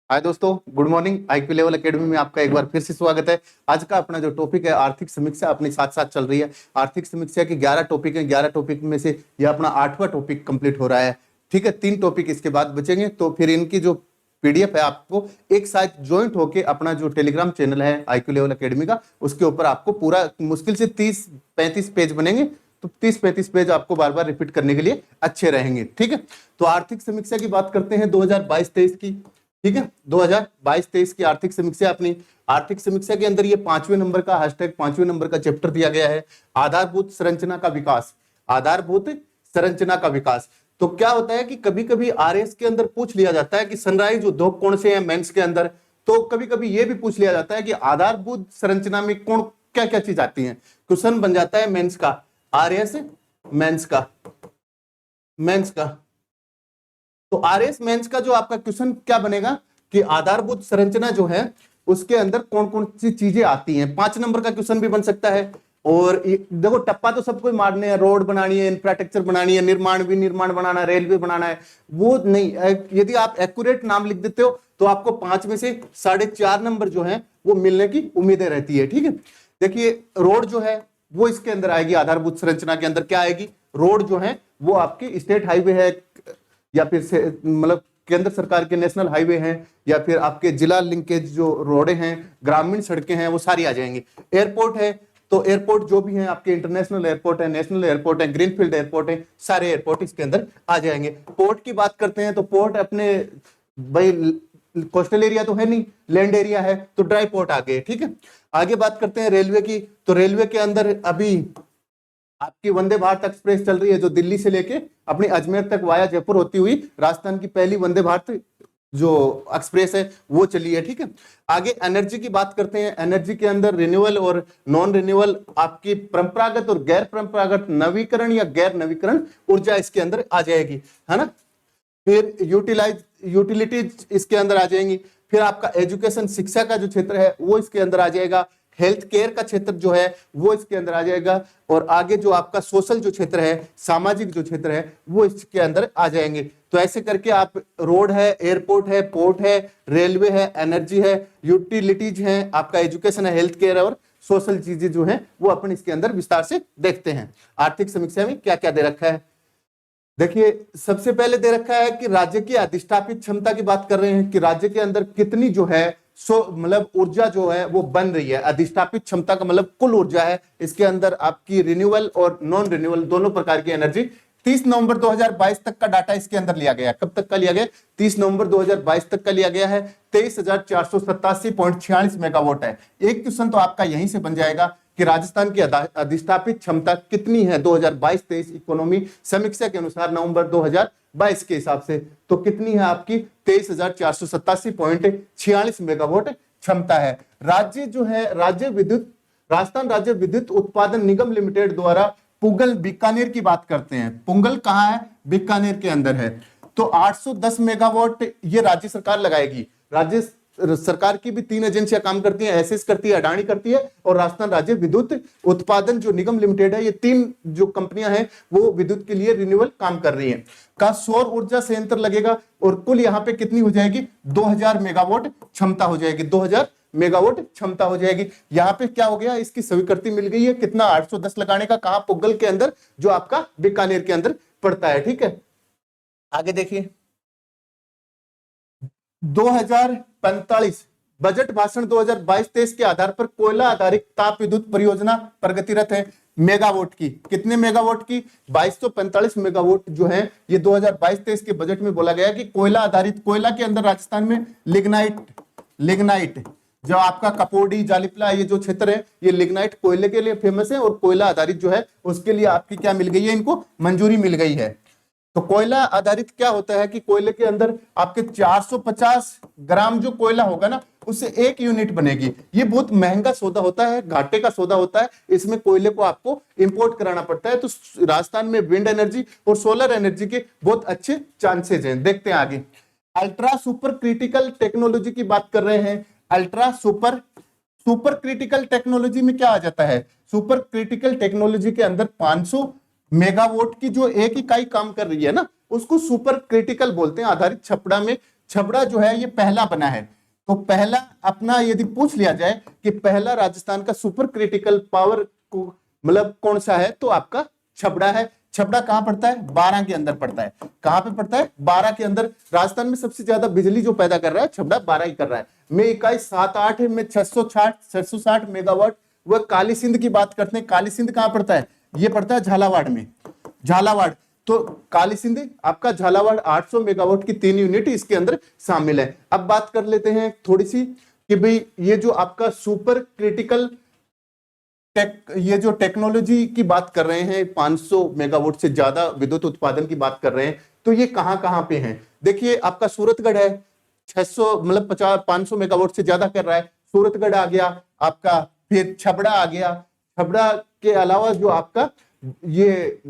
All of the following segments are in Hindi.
हाय दोस्तों, good morning. IQ level academy में आपका एक बार फिर से स्वागत है। आज का अपना जो टॉपिक है आर्थिक समीक्षा अपने साथ साथ चल रही है। आर्थिक समीक्षा के 11 टॉपिक हैं। 11 टॉपिक में से ये अपना 8वां टॉपिक कंप्लीट हो रहा है। ठीक है, 3 टॉपिक इसके बाद बचेंगे, तो फिर इनकी जो पीडीएफ है आपको एक साथ ज्वाइंट होके अपना जो टेलीग्राम चैनल है आईक्यू लेवल एकेडमी का, उसके ऊपर आपको पूरा मुश्किल से 30-35 पेज बनेंगे। तो 30-35 पेज आपको बार बार रिपीट करने के लिए अच्छे रहेंगे। ठीक है, तो आर्थिक समीक्षा की बात करते हैं 2022-23 की। ठीक है, 2022-23 की आर्थिक समीक्षा। अपनी आर्थिक समीक्षा के अंदर ये 5वें नंबर का हैशटैग 5वें नंबर का चैप्टर दिया गया है, आधारभूत संरचना का विकास। आधारभूत संरचना का विकास। तो क्या होता है कि कभी कभी आरएस के अंदर पूछ लिया जाता है कि सनराइज उद्योग कौन से हैं मेंस के अंदर। तो कभी कभी ये भी पूछ लिया जाता है कि आधारभूत संरचना में कौन क्या क्या चीज आती है। क्वेश्चन बन जाता है मेंस का, आरएस मेंस का, मेंस का। तो आरएस मेंस का जो आपका क्वेश्चन क्या बनेगा कि आधारभूत संरचना जो है उसके अंदर कौन कौन सी चीजें आती हैं। 5 नंबर का क्वेश्चन भी बन सकता है। और देखो, टप्पा तो सबको मारने हैं, रोड बनानी है, इंफ्रास्ट्रक्चर बनानी है, निर्माण बनाना है, रेलवे बनाना है, वो नहीं। यदि आप एक्यूरेट नाम लिख देते हो तो आपको 5 में से 4.5 नंबर जो है वो मिलने की उम्मीदें रहती है। ठीक है, देखिए रोड जो है वो इसके अंदर आएगी। आधारभूत संरचना के अंदर क्या आएगी? रोड जो है वो आपकी स्टेट हाईवे है, या फिर से मतलब केंद्र सरकार के नेशनल हाईवे हैं, या फिर आपके जिला लिंकेज जो रोडे हैं, ग्रामीण सड़कें हैं, वो सारी आ जाएंगी। एयरपोर्ट है तो एयरपोर्ट जो भी है आपके, इंटरनेशनल एयरपोर्ट है, नेशनल एयरपोर्ट है, ग्रीनफील्ड एयरपोर्ट है, सारे एयरपोर्ट इसके अंदर आ जाएंगे। पोर्ट की बात करते हैं तो पोर्ट अपने भाई कोस्टल एरिया तो है नहीं, लैंड एरिया है, तो ड्राई पोर्ट आ गए। ठीक है, आगे बात करते हैं रेलवे की। तो रेलवे के अंदर अभी आपकी वंदे भारत एक्सप्रेस चल रही है, जो दिल्ली से लेके अपनी अजमेर तक वाया जयपुर होती हुई राजस्थान की पहली वंदे भारत जो एक्सप्रेस है वो चली है। ठीक है, आगे एनर्जी की बात करते हैं। एनर्जी के अंदर रिन्यूएबल और नॉन रिन्यूएबल, आपकी परंपरागत और गैर परंपरागत, नवीकरण या गैर नवीकरण ऊर्जा इसके अंदर आ जाएगी, है ना। फिर यूटिलिटीज इसके अंदर आ जाएंगी। फिर आपका एजुकेशन, शिक्षा का जो क्षेत्र है वो इसके अंदर आ जाएगा। हेल्थ केयर का क्षेत्र जो है वो इसके अंदर आ जाएगा। और आगे जो आपका सोशल जो क्षेत्र है, सामाजिक जो क्षेत्र है, वो इसके अंदर आ जाएंगे। तो ऐसे करके आप रोड है, एयरपोर्ट है, पोर्ट है, रेलवे है, एनर्जी है, यूटिलिटीज है, आपका एजुकेशन है, हेल्थ केयर और सोशल चीजें जो है वो अपन इसके अंदर विस्तार से देखते हैं। आर्थिक समीक्षा में क्या क्या दे रखा है, देखिए सबसे पहले दे रखा है कि राज्य की अधिष्ठापित क्षमता की बात कर रहे हैं कि राज्य के अंदर कितनी जो है मतलब ऊर्जा जो है वो बन रही है। अधिष्ठापित क्षमता का मतलब कुल ऊर्जा है। इसके अंदर आपकी रिन्यूएबल और नॉन रिन्यूएबल दोनों प्रकार की एनर्जी। 30 नवंबर 2022 तक का डाटा इसके अंदर लिया गया। कब तक का लिया गया? 30 नवंबर 2022 तक का लिया गया है। 23,487.46 मेगावाट है। एक क्वेश्चन तो आपका यहीं से बन जाएगा कि राजस्थान की अधिष्ठापित क्षमता कितनी है 2022-23 इकोनॉमी समीक्षा के अनुसार नवंबर 2022 के हिसाब से। तो कितनी है आपकी? 23,487.46 मेगावाट क्षमता है। राज्य जो है राजस्थान राज्य विद्युत उत्पादन निगम लिमिटेड द्वारा पुंगल बीकानेर की बात करते हैं। पुंगल कहाँ है? बीकानेर के अंदर है। तो 810 मेगावाट ये राज्य सरकार लगाएगी। राज्य सरकार की भी 3 एजेंसियां काम करती हैं, एसएस करती है, अडानी करती है, और राजस्थान राज्य विद्युत उत्पादन जो निगम लिमिटेड है। ये 3 जो कंपनियां हैं वो विद्युत के लिए रिन्यूएबल काम कर रही हैं। का सौर ऊर्जा संयंत्र लगेगा और कुल यहाँ पे कितनी हो जाएगी? 2000 मेगावाट क्षमता हो जाएगी। 2000 मेगावाट क्षमता हो जाएगी। यहाँ पे क्या हो गया? इसकी स्वीकृति मिल गई है। कितना? 810 लगाने का। कहां? पुगल के अंदर, जो आपका बीकानेर के अंदर पड़ता है। ठीक है, आगे देखिए 2045 बजट भाषण 2022-23 के आधार पर कोयला आधारित ताप विद्युत परियोजना प्रगतिरत है। मेगावाट की, कितने मेगावाट की? 2245 मेगावाट जो है ये 2022-23 के बजट में बोला गया कि कोयला आधारित, कोयला के अंदर राजस्थान में लिग्नाइट जो आपका कपोडी, जालिपला, ये जो क्षेत्र है ये लिग्नाइट कोयले के लिए फेमस है। और कोयला आधारित जो है उसके लिए आपकी क्या मिल गई है? इनको मंजूरी मिल गई है। तो कोयला आधारित क्या होता है कि कोयले के अंदर आपके 450 ग्राम जो कोयला होगा ना, उससे 1 यूनिट बनेगी। ये बहुत महंगा सौदा होता है, घाटे का सौदा होता है। इसमें कोयले को आपको इंपोर्ट कराना पड़ता है। तो राजस्थान में विंड एनर्जी और सोलर एनर्जी के बहुत अच्छे चांसेस हैं। देखते हैं आगे। अल्ट्रा सुपर क्रिटिकल टेक्नोलॉजी की बात कर रहे हैं। अल्ट्रा सुपर क्रिटिकल टेक्नोलॉजी में क्या आ जाता है? सुपर क्रिटिकल टेक्नोलॉजी के अंदर 500 मेगावाट की जो एक इकाई काम कर रही है ना, उसको सुपर क्रिटिकल बोलते हैं। आधारित छपड़ा में छबड़ा जो है ये पहला बना है। तो पहला अपना यदि पूछ लिया जाए कि पहला राजस्थान का सुपर क्रिटिकल पावर को मतलब कौन सा है, तो आपका छबड़ा है। छबड़ा कहां पड़ता है? 12 के अंदर पड़ता है। कहां पे पड़ता है? 12 के अंदर। राजस्थान में सबसे ज्यादा बिजली जो पैदा कर रहा है छबड़ा 12 ही कर रहा है। में इकाई 7-8 में 660 मेगावाट। वह काली सिंध की बात करते हैं। काली सिंध कहां पड़ता है? ये पड़ता है झालावाड़ में। झालावाड़, तो काली सिंध आपका झालावाड़ 800 मेगावाट की 3 यूनिट इसके अंदर शामिल है। अब बात कर लेते हैं थोड़ी सी कि भाई ये जो आपका सुपर क्रिटिकल ये जो टेक्नोलॉजी की बात कर रहे हैं, 500 मेगावाट से ज्यादा विद्युत उत्पादन की बात कर रहे हैं, तो ये कहां कहां पे हैं? देखिए आपका सूरतगढ़ है, 600 मतलब 500 मेगावाट से ज्यादा कर रहा है। सूरतगढ़ आ गया आपका, फिर छबड़ा आ गया। छबड़ा के अलावा जो आपका ये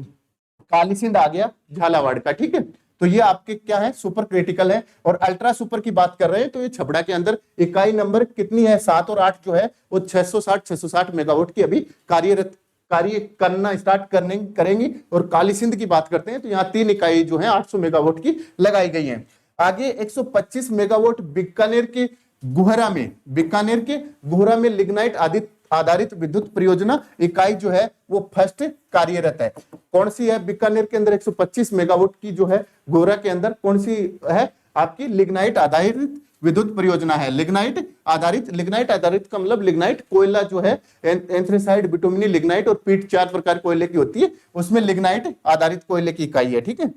काली सिंध आ गया झालावाड़ का, ठीक है। तो ये आपके क्या है? सुपर क्रिटिकल है। और अल्ट्रा सुपर की बात कर रहे हैं तो ये छबड़ा के अंदर इकाई नंबर कितनी है? 7 और 8 जो है वो 660 मेगावाट की अभी कार्य करना स्टार्ट करेंगी। और काली सिंध की बात करते हैं तो यहाँ 3 इकाई जो है 800 मेगावाट की लगाई गई है। आगे 125 मेगावाट बीकानेर के गुहरा में लिग्नाइट आधारित विद्युत परियोजना इकाई जो है वो फर्स्ट कार्यरत है। कौन सी है? बीकानेर के अंदर 125 मेगावाट की जो है गोरा के अंदर कौन सी है? आपकी लिग्नाइट आधारित विद्युत परियोजना है। लिग्नाइट आधारित का मतलब लिग्नाइट कोयला जो है एंथ्रेसाइड, बिटुमिनी, लिग्नाइट और पीट 4 प्रकार कोयले की होती है, उसमें लिग्नाइट आधारित कोयले की इकाई है, ठीक है।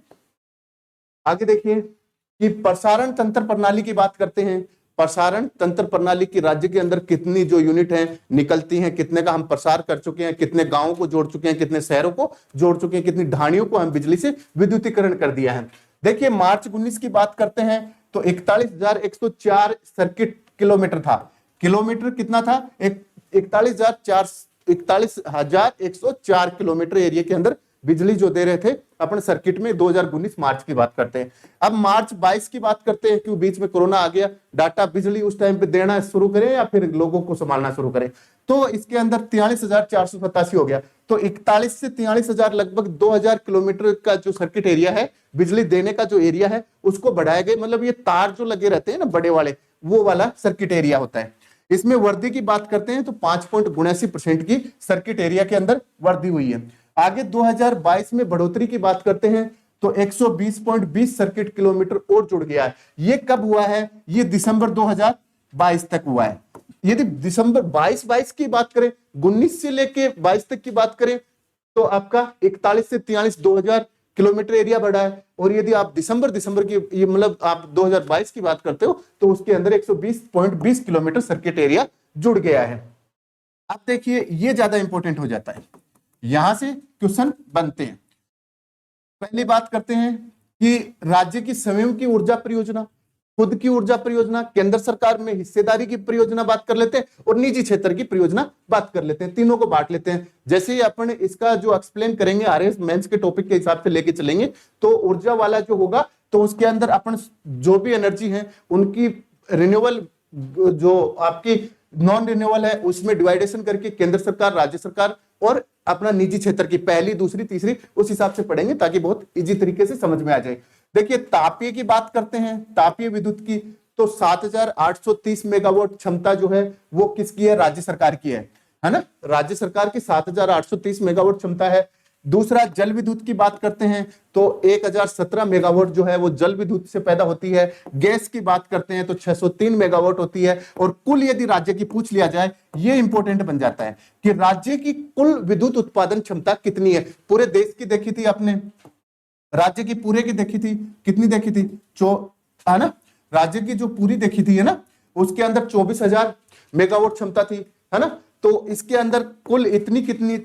आगे देखिए कि प्रसारण तंत्र प्रणाली की बात करते हैं। प्रसारण तंत्र प्रणाली की राज्य के अंदर कितनी जो यूनिट है निकलती हैं, कितने का हम प्रसार कर चुके हैं, कितने गांवों को जोड़ चुके हैं, कितने शहरों को जोड़ चुके हैं, कितनी ढाणियों को हम बिजली से विद्युतीकरण कर दिया है। देखिए मार्च 19 की बात करते हैं तो 41,104 सर्किट किलोमीटर था। किलोमीटर कितना था? 41,104 किलोमीटर एरिया के अंदर बिजली जो दे रहे थे अपन सर्किट में। 2019 मार्च की बात करते हैं। अब मार्च 22 की बात करते हैं, क्यों बीच में कोरोना आ गया। डाटा बिजली उस टाइम पे देना शुरू करें या फिर लोगों को संभालना शुरू करें, तो इसके अंदर 43,487 हो गया। तो 41 से 43,000 लगभग 2,000 किलोमीटर का जो सर्किट एरिया है, बिजली देने का जो एरिया है उसको बढ़ाया गया। मतलब ये तार जो लगे रहते हैं ना बड़े वाले, वो वाला सर्किट एरिया होता है। इसमें वृद्धि की बात करते हैं तो 5.79% की सर्किट एरिया के अंदर वृद्धि हुई है। आगे 2022 में बढ़ोतरी की बात करते हैं तो 120.20 सर्किट किलोमीटर और जुड़ गया है। ये कब हुआ है? ये दिसंबर 2022 तक हुआ है। यदि दिसंबर 22 की बात करें, 19 से लेके 22 तक की बात करें तो आपका 41 से 43 2,000 किलोमीटर एरिया बढ़ा है। और यदि आप दिसंबर की ये मतलब आप 2022 की बात करते हो तो उसके अंदर 120.20 किलोमीटर सर्किट एरिया जुड़ गया है। अब देखिए ये ज्यादा इंपॉर्टेंट हो जाता है, यहां से क्वेश्चन बनते हैं। पहली बात करते हैं कि राज्य की स्वयं की ऊर्जा परियोजना, खुद की ऊर्जा परियोजना, केंद्र सरकार में हिस्सेदारी की परियोजना बात कर लेते हैं और निजी क्षेत्र की परियोजना बात कर लेते हैं। तीनों को बांट लेते हैं। जैसे ही अपन इसका जो एक्सप्लेन करेंगे आरएस मेंस के टॉपिक के हिसाब से लेके चलेंगे तो ऊर्जा वाला जो होगा तो उसके अंदर अपन जो भी एनर्जी है उनकी रिन्यूएबल जो आपकी नॉन रिन्यूएबल है उसमें डिवाइडेशन करके केंद्र सरकार, राज्य सरकार और अपना निजी क्षेत्र की पहली, दूसरी, तीसरी उस हिसाब से पढ़ेंगे ताकि बहुत इजी तरीके से समझ में आ जाए। देखिए तापीय की बात करते हैं, तापीय विद्युत की, तो 7,830 मेगावाट क्षमता जो है वो किसकी है? राज्य सरकार की है ना। राज्य सरकार की 7,830 मेगावाट क्षमता है। दूसरा जल विद्युत की बात करते हैं तो 1,017 मेगावाट जो है वो जल विद्युत से पैदा होती है। गैस की बात करते हैं तो 603 मेगावाट होती है। और कुल यदि राज्य की पूछ लिया जाए, ये इंपॉर्टेंट बन जाता है कि राज्य की कुल विद्युत उत्पादन क्षमता कितनी है। पूरे देश की देखी थी आपने, राज्य की पूरे की देखी थी, कितनी देखी थी? है ना, राज्य की जो पूरी देखी थी है ना, उसके अंदर 24,000 मेगावाट क्षमता थी, है ना। तो इसके अंदर कुल इतनी कितनी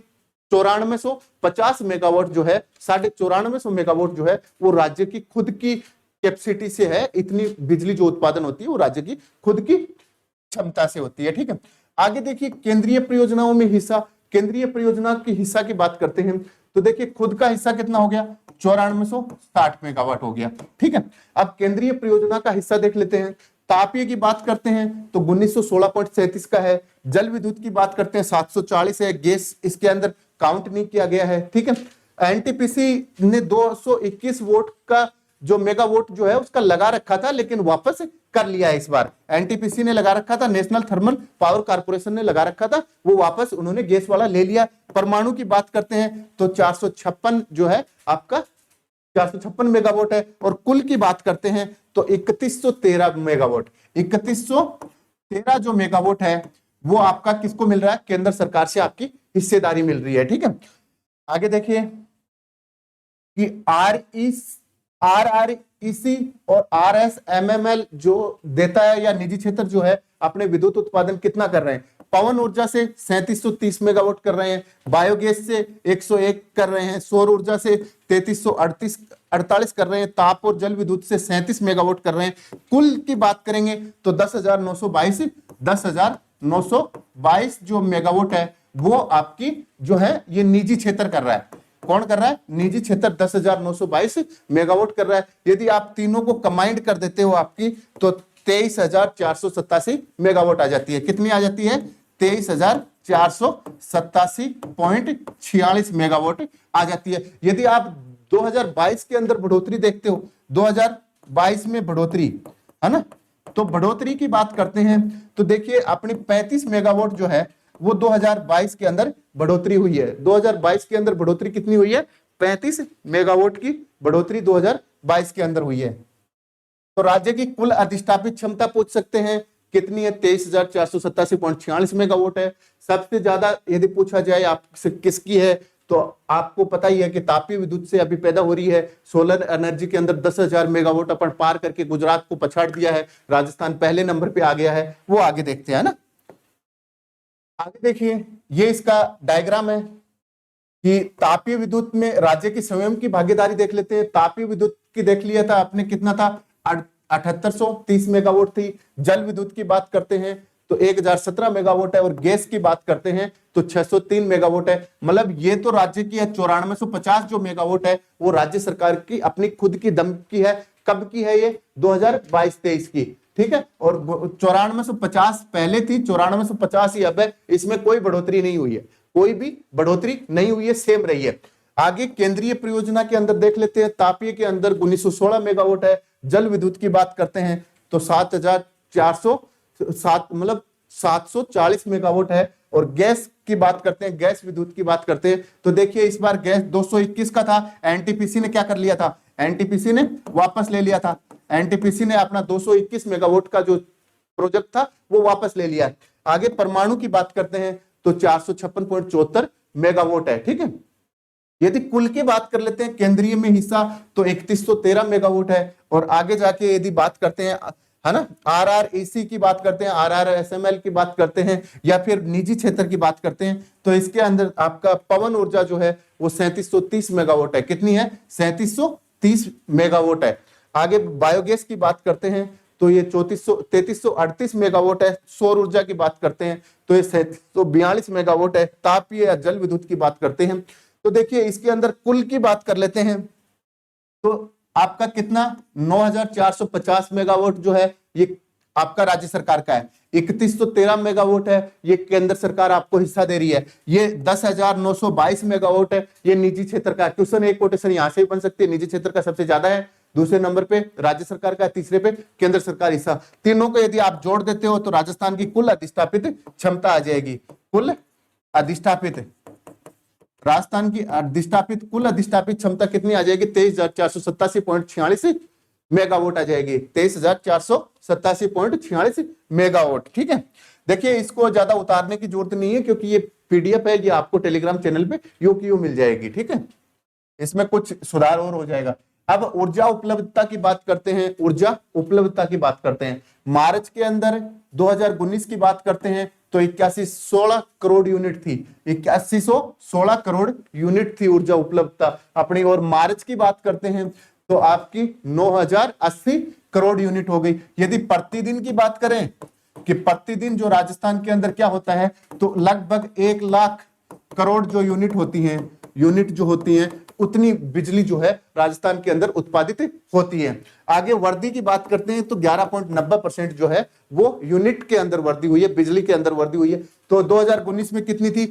9450 मेगावाट जो है, 9450 मेगावाट जो है वो राज्य की खुद की कैपेसिटी से है। इतनी बिजली जो उत्पादन होती है वो राज्य की खुद की क्षमता से होती है, ठीक है। आगे देखिए केंद्रीय परियोजनाओं में हिस्सा, केंद्रीय परियोजना की हिस्सा की बात करते हैं तो देखिए खुद का हिस्सा कितना हो गया? 9460 मेगावाट हो गया, ठीक है। अब केंद्रीय परियोजना का हिस्सा देख लेते हैं। तापीय की बात करते हैं तो 1916.37 का है। जल विद्युत की बात करते हैं 740 है। गैस इसके अंदर काउंट नहीं किया गया है, ठीक है। एनटीपीसी ने 221 वोट का जो मेगावाट जो है उसका लगा रखा था, लेकिन वापस कर लिया है इस बार। एनटीपीसी ने लगा रखा था, नेशनल थर्मल पावर कॉर्पोरेशन ने लगा रखा था, वो वापस उन्होंने गैस वाला ले लिया। परमाणु की बात करते हैं तो 456 जो है आपका 456 मेगावाट है। और कुल की बात करते हैं तो 3113 मेगावाट, 3113 जो मेगावाट है वो आपका किसको मिल रहा है? केंद्र सरकार से आपकी हिस्सेदारी मिल रही है। ठीक है, आगे देखिए कि RREC और RSMML जो देता है, या निजी क्षेत्र जो है अपने विद्युत उत्पादन कितना कर रहे हैं? पवन ऊर्जा से 3730 मेगावाट कर रहे हैं, बायोगैस से 101 कर रहे हैं, सौर ऊर्जा से 3348 कर रहे हैं, ताप और जल विद्युत से 37 मेगावाट कर रहे हैं। कुल की बात करेंगे तो 10,922 जो मेगावाट है वो आपकी जो है ये निजी क्षेत्र कर रहा है। कौन कर रहा है? निजी क्षेत्र 10,922 मेगावाट कर रहा है। यदि आप तीनों को कंबाइंड कर देते हो आपकी तो 23,487 मेगावाट आ जाती है। कितनी आ जाती है? 23,487.46 मेगावाट आ जाती है। यदि आप 2022 के अंदर बढ़ोतरी देखते हो, 2022 में बढ़ोतरी है ना, तो बढ़ोतरी की बात करते हैं तो देखिए अपनी 35 मेगावाट जो है वो 2022 के अंदर बढ़ोतरी हुई है। 2022 के अंदर बढ़ोतरी कितनी हुई है? 35 मेगावाट की बढ़ोतरी 2022 के अंदर हुई है। तो राज्य की कुल अधिष्ठापित क्षमता पूछ सकते हैं कितनी है? 23,487.46 मेगावाट है। सबसे ज्यादा यदि पूछा जाए आपसे किसकी है तो आपको पता ही है कि तापीय विद्युत से अभी पैदा हो रही है। सोलर एनर्जी के अंदर 10,000 मेगावाट अपन पार करके गुजरात को पछाड़ दिया है, राजस्थान पहले नंबर पे आ गया है। वो आगे देखते हैं ना। आगे देखिए ये इसका डायग्राम है कि तापीय विद्युत में राज्य की स्वयं की भागीदारी देख लेते हैं। तापीय विद्युत की देख लिया था आपने, कितना था? 7830 मेगावाट थी। जल विद्युत की बात करते हैं तो 1017 मेगावाट है, और गैस की बात करते हैं तो 603 मेगावाट है। मतलब ये तो राज्य की है। 9450 जो मेगावाट है वो राज्य सरकार की अपनी खुद की दम की है। कब की है ये? 2022-23 की। ठीक है, और 9450 पहले थी, 9450 ही अब है। इसमें कोई बढ़ोतरी नहीं हुई है, कोई भी बढ़ोतरी नहीं हुई है, सेम रही है। आगे केंद्रीय परियोजना के अंदर देख लेते हैं। तापीय के अंदर 1916 मेगावाट है। जल विद्युत की बात करते हैं तो 740 मेगावाट है। और गैस की बात करते हैं, गैस विद्युत की बात करते हैं तो देखिए इस बार गैस 221 का था। एनटीपीसी ने क्या कर लिया था? एनटीपीसी ने वापस ले लिया था। एनटीपीसी ने अपना 221 मेगावाट का जो प्रोजेक्ट था वो वापस ले लिया। आगे परमाणु की बात करते हैं तो 456.74 मेगावाट है। ठीक है, यदि कुल की बात कर लेते हैं केंद्रीय में हिस्सा तो 3113 मेगावाट है। और आगे जाके यदि बात करते हैं है ना, RREC की बात करते हैं, RRSML की बात करते हैं, या फिर निजी क्षेत्र की बात करते हैं तो इसके अंदर आपका पवन ऊर्जा जो है वो 3730 मेगावाट है। कितनी है? 3730 मेगावाट है। आगे बायोगैस की बात करते हैं तो ये 3338 मेगावाट है। सौर ऊर्जा की बात करते हैं तो ये 742 मेगावाट है। तापीय या जल विद्युत की बात करते हैं तो देखिए इसके अंदर कुल की बात कर लेते हैं तो आपका कितना? 9450 मेगावाट जो है ये आपका राज्य सरकार का है। 3113 मेगावाट है, ये केंद्र सरकार आपको हिस्सा दे रही है। ये 10,922 मेगावाट है, ये निजी क्षेत्र का। क्वेश्चन एक कोटेशन यहां से भी बन सकती है। निजी क्षेत्र का सबसे ज्यादा है, दूसरे नंबर पे राज्य सरकार का, तीसरे पे केंद्र सरकार हिस्सा। तीनों को यदि आप जोड़ देते हो तो राजस्थान की कुल अधिष्ठापित क्षमता आ जाएगी। कुल अधिष्ठापित राजस्थान की अधिष्ठापित कुल अधिष्ठापित क्षमता कितनी आ जाएगी? 23,487.46 मेगावाट आ जाएगी। 23,487.46 मेगावाट। ठीक है, देखिए इसको ज्यादा उतारने की जरूरत नहीं है क्योंकि ये पीडीएफ है, ये आपको टेलीग्राम चैनल पे यूक्यू मिल जाएगी। ठीक है, इसमें कुछ सुधार और हो जाएगा। अब ऊर्जा उपलब्धता की बात करते हैं। ऊर्जा उपलब्धता की बात करते हैं। मार्च के अंदर 2019 की बात करते हैं तो 8116 करोड़ यूनिट थी। 8116 करोड़ यूनिट थी ऊर्जा उपलब्धता अपनी। और मार्च की बात करते हैं तो आपकी 9080 करोड़ यूनिट हो गई। यदि प्रतिदिन की बात करें कि प्रतिदिन जो राजस्थान के अंदर क्या होता है तो लगभग 1 लाख करोड़ जो यूनिट होती हैं उतनी बिजली जो है राजस्थान के अंदर उत्पादित होती है। आगे वृद्धि की बात करते हैं तो 11.90% जो है वो यूनिट के अंदर वृद्धि हुई है, बिजली के अंदर वृद्धि हुई है। तो 2019 में कितनी थी?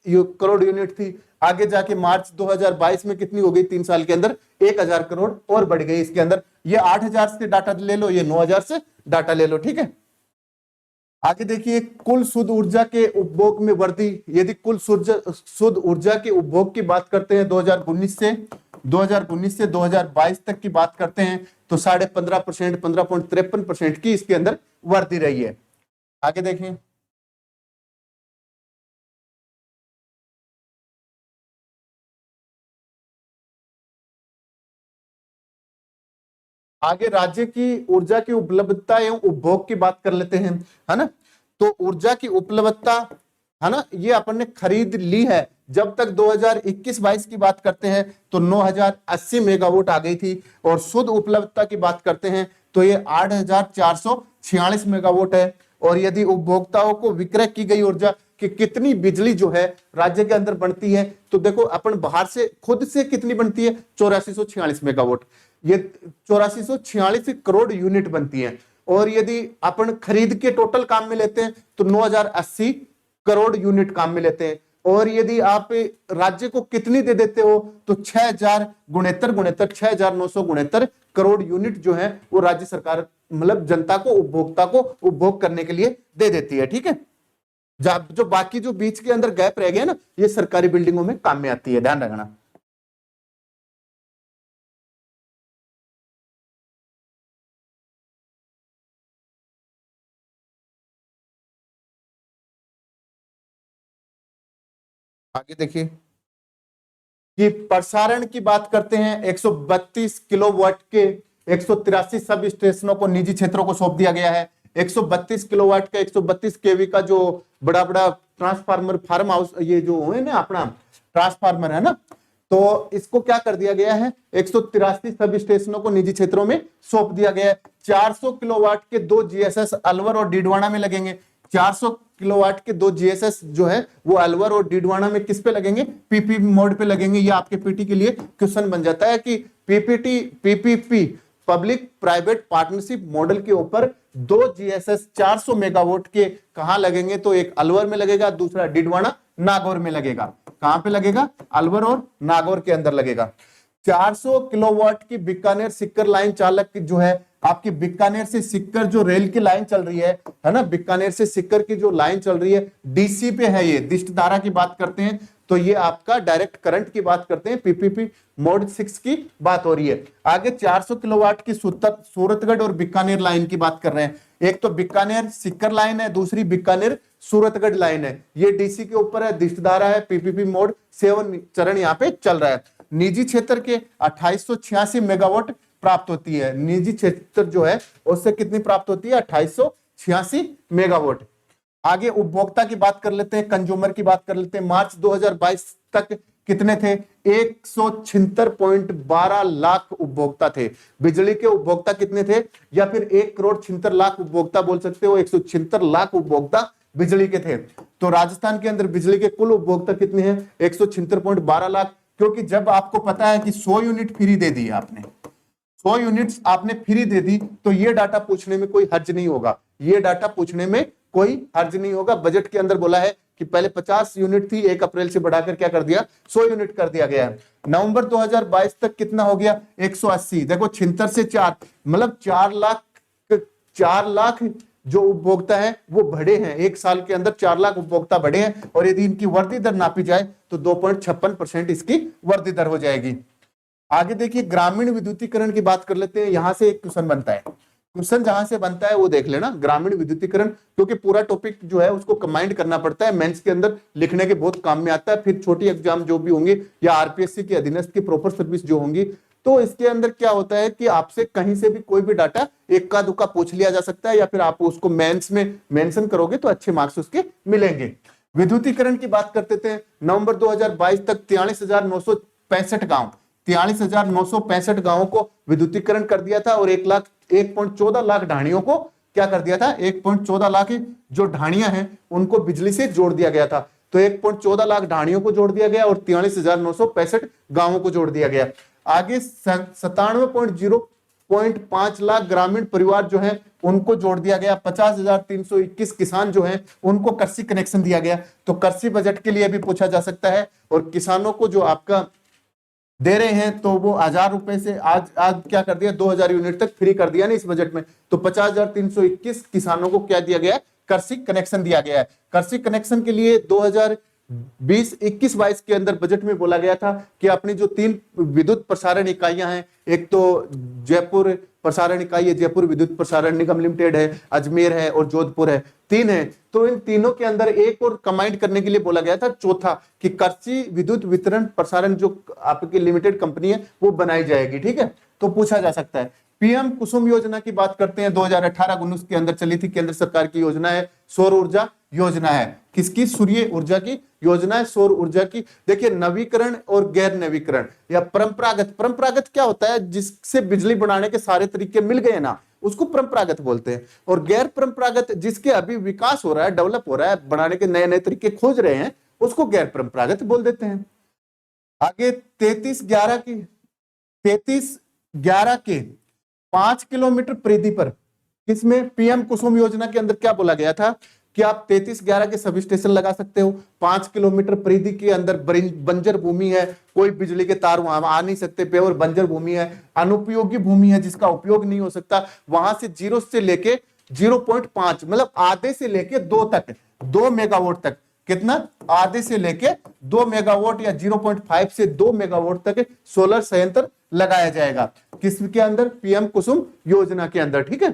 करोड़ यूनिट थी, आगे जाके मार्च 2022 में कितनी हो गई, 3 साल के अंदर 1000 करोड़ और बढ़ गई इसके अंदर। ये 8000 से डाटा ले लो, ये 9000 से डाटा ले लो, ठीक है। आगे देखिए कुल शुद्ध ऊर्जा के उपभोग में वृद्धि, यदि कुल शुद्ध ऊर्जा के उपभोग की बात करते हैं 2019 से 2022 तक की बात करते हैं तो 15.5%, 15.53% की इसके अंदर वृद्धि रही है। आगे देखें, आगे राज्य की ऊर्जा की उपलब्धता एवं उपभोग की बात कर लेते हैं, है ना। तो ऊर्जा की उपलब्धता, है ना, ये अपन ने खरीद ली है जब तक 2021-22 की बात करते हैं तो 9080 मेगावाट आ गई थी, और शुद्ध उपलब्धता की बात करते हैं तो ये 8446 मेगावाट है। और यदि उपभोक्ताओं को विक्रय की गई ऊर्जा कि कितनी बिजली जो है राज्य के अंदर बनती है, तो देखो अपन बाहर से खुद से कितनी बनती है, 8446 मेगावाट, ये 8446 करोड़ यूनिट बनती है। और यदि अपन खरीद के टोटल काम में लेते हैं तो 9080 करोड़ यूनिट काम में लेते हैं। और यदि आप राज्य को कितनी दे देते हो तो 6969 करोड़ यूनिट जो है वो राज्य सरकार मतलब जनता को, उपभोक्ता को उपभोग करने के लिए दे देती है, ठीक है। जो बाकी जो बीच के अंदर गैप रह गया ना, ये सरकारी बिल्डिंगों में काम में आती है, ध्यान रखना। आगे देखिए कि प्रसारण की बात करते हैं, 132 किलोवाट के 183 सब स्टेशनों को निजी क्षेत्रों को सौंप दिया गया है। 132 किलोवाट का 132 केवी का जो बड़ा बड़ा ट्रांसफार्मर, फार्म हाउस, ये जो है ना अपना ट्रांसफार्मर है ना, तो इसको क्या कर दिया गया है, 183 सब स्टेशनों को निजी क्षेत्रों में सौंप दिया गया है। 400 किलोवाट के 2 जीएसएस अलवर और डीडवाना में लगेंगे। 400 किलोवाट के 2 जीएसएस जो है वो अलवर और डीडवाना में किस पे लगेंगे, पीपी मोड पे लगेंगे। ये आपके पीटी के लिए क्वेश्चन बन जाता है कि PPP public private partnership model के ऊपर 2 जीएसएस 400 मेगावाट के कहां लगेंगे, तो एक अलवर में लगेगा, दूसरा डीडवाना नागौर में लगेगा। कहां पे लगेगा, अलवर और नागौर के अंदर लगेगा। 400 किलोवाट की बीकानेर सिक्कर लाइन चालक जो है, आपकी बीकानेर से सिक्कर जो रेल की लाइन चल रही है ना, बीकानेर से सिक्कर की जो लाइन चल रही है डीसी पे है, ये दिष्ट धारा की बात करते हैं तो ये आपका डायरेक्ट करंट की बात करते हैं, पीपीपी मोड 6 की बात हो रही है। आगे 400 किलोवाट की सूरतगढ़ और बीकानेर लाइन की बात कर रहे हैं। एक तो बीकानेर सिक्कर लाइन है, दूसरी बीकानेर सूरतगढ़ लाइन है। ये डीसी के ऊपर है, दिष्ट धारा है, पीपीपी मोड 7 चरण यहाँ पे चल रहा है। निजी क्षेत्र के 2886 मेगावाट प्राप्त होती है, निजी क्षेत्र जो है उससे कितनी प्राप्त होती है, 2886 मेगावाट। आगे उपभोक्ता की बात कर लेते हैं, कंज्यूमर की बात कर लेते हैं। मार्च 2022 तक कितने थे, 176.12 लाख उपभोक्ता थे। बिजली के उपभोक्ता कितने थे, या फिर 1,76,00,000 उपभोक्ता बोल सकते हो, 176 लाख उपभोक्ता बिजली के थे। तो राजस्थान के अंदर बिजली के कुल उपभोक्ता कितने हैं, 176.12 लाख। क्योंकि जब आपको पता है कि 100 यूनिट फ्री दे दी आपने, 100 यूनिट्स आपने फ्री दे दी, तो ये डाटा पूछने में कोई हर्ज नहीं होगा, ये डाटा पूछने में कोई हर्ज नहीं होगा। बजट के अंदर बोला है कि पहले 50 यूनिट थी, 1 अप्रैल से बढ़ाकर क्या कर दिया, 100 यूनिट कर दिया गया है। नवंबर 2022 तक कितना हो गया, 180। देखो 76 से 4 मतलब 4 लाख जो उपभोक्ता है वो बढ़े हैं, एक साल के अंदर 4 लाख उपभोक्ता बढ़े हैं। और यदि इनकी वृद्धि दर नापी जाए तो 2.56% इसकी वृद्धि दर हो जाएगी। आगे देखिए ग्रामीण विद्युतीकरण की बात कर लेते हैं। यहां से एक क्वेश्चन बनता है, क्वेश्चन जहां से बनता है वो देख लेना, ग्रामीण विद्युतीकरण, क्योंकि पूरा टॉपिक जो है उसको कंबाइंड करना पड़ता है, मेंस के अंदर लिखने के बहुत काम में आता है। फिर छोटी एग्जाम जो भी होंगे या आरपीएससी के अधीनस्थ की प्रॉपर सर्विस जो होंगी, तो इसके अंदर क्या होता है कि आपसे कहीं से भी कोई भी डाटा इक्का दुक्का पूछ लिया जा सकता है, या फिर आप उसको मेंस में मेंशन करोगे तो अच्छे मार्क्स उसके मिलेंगे। विद्युतीकरण की बात करते थे, नवंबर 2022 तक 43,965 गांव, 43,965 गांवों को विद्युतीकरण कर दिया था। और 1.14 लाख ढाणियों को क्या कर दिया था, 1.14 लाख जो ढाणियां हैं उनको बिजली से जोड़ दिया गया था। तो 1.14 लाख ढाणियों को जोड़ दिया गया और 43,965 गांवों को जोड़ दिया गया। आगे 97.05 लाख ग्रामीण परिवार जो है उनको जोड़ दिया गया। 50,321 किसान जो हैं उनको कृषि कनेक्शन दिया गया। तो कृषि बजट के लिए भी पूछा जा सकता है। और किसानों को जो आपका दे रहे हैं तो वो 1,000 रुपए से आज आज क्या कर दिया, 2,000 यूनिट तक फ्री कर दिया ना इस बजट में। तो 50,321 किसानों को क्या दिया गया है, कृषि कनेक्शन दिया गया है। कृषि कनेक्शन के लिए 2020-21-22 के अंदर बजट में बोला गया था कि अपनी जो 3 विद्युत प्रसारण इकाइयां हैं, एक तो जयपुर प्रसारण इकाई है, जयपुर विद्युत प्रसारण निगम लिमिटेड है, अजमेर है और जोधपुर है, 3 है। तो इन तीनों के अंदर एक और कंबाइंड करने के लिए बोला गया था, चौथा, कि कृषि विद्युत वितरण प्रसारण जो आपकी लिमिटेड कंपनी है वो बनाई जाएगी। ठीक है, तो पूछा जा सकता है। पीएम कुसुम योजना की बात करते हैं, 2018-19 के अंदर चली थी, केंद्र सरकार की योजना है, सौर ऊर्जा योजना है। किसकी? सूर्य ऊर्जा की योजना है, सौर ऊर्जा की। देखिए, नवीकरण और गैर नवीकरण या परंपरागत, परंपरागत क्या होता है, जिससे बिजली बनाने के सारे तरीके मिल गए ना, उसको परंपरागत बोलते हैं। और गैर परंपरागत, जिसके अभी विकास हो रहा है, डेवलप हो रहा है, बनाने के नए नए तरीके खोज रहे हैं, उसको गैर परंपरागत बोल देते हैं। आगे 3311 के 5 किलोमीटर परिधि पर, किसमें? पीएम कुसुम योजना के अंदर क्या बोला गया था कि आप 3311 के सब स्टेशन लगा सकते हो। 5 किलोमीटर परिधि के अंदर बंजर भूमि है, कोई बिजली के तार वहां आ नहीं सकते, प्योर बंजर भूमि है, अनुपयोगी भूमि है जिसका उपयोग नहीं हो सकता। वहां से 0 से लेके 0.5 मतलब आधे से लेके 2 तक, 2 मेगावाट तक, कितना? आधे से लेके 2 मेगावाट या 0.5 से 2 मेगावाट तक सोलर संयंत्र लगाया जाएगा। किसके अंदर? पीएम कुसुम योजना के अंदर। ठीक है,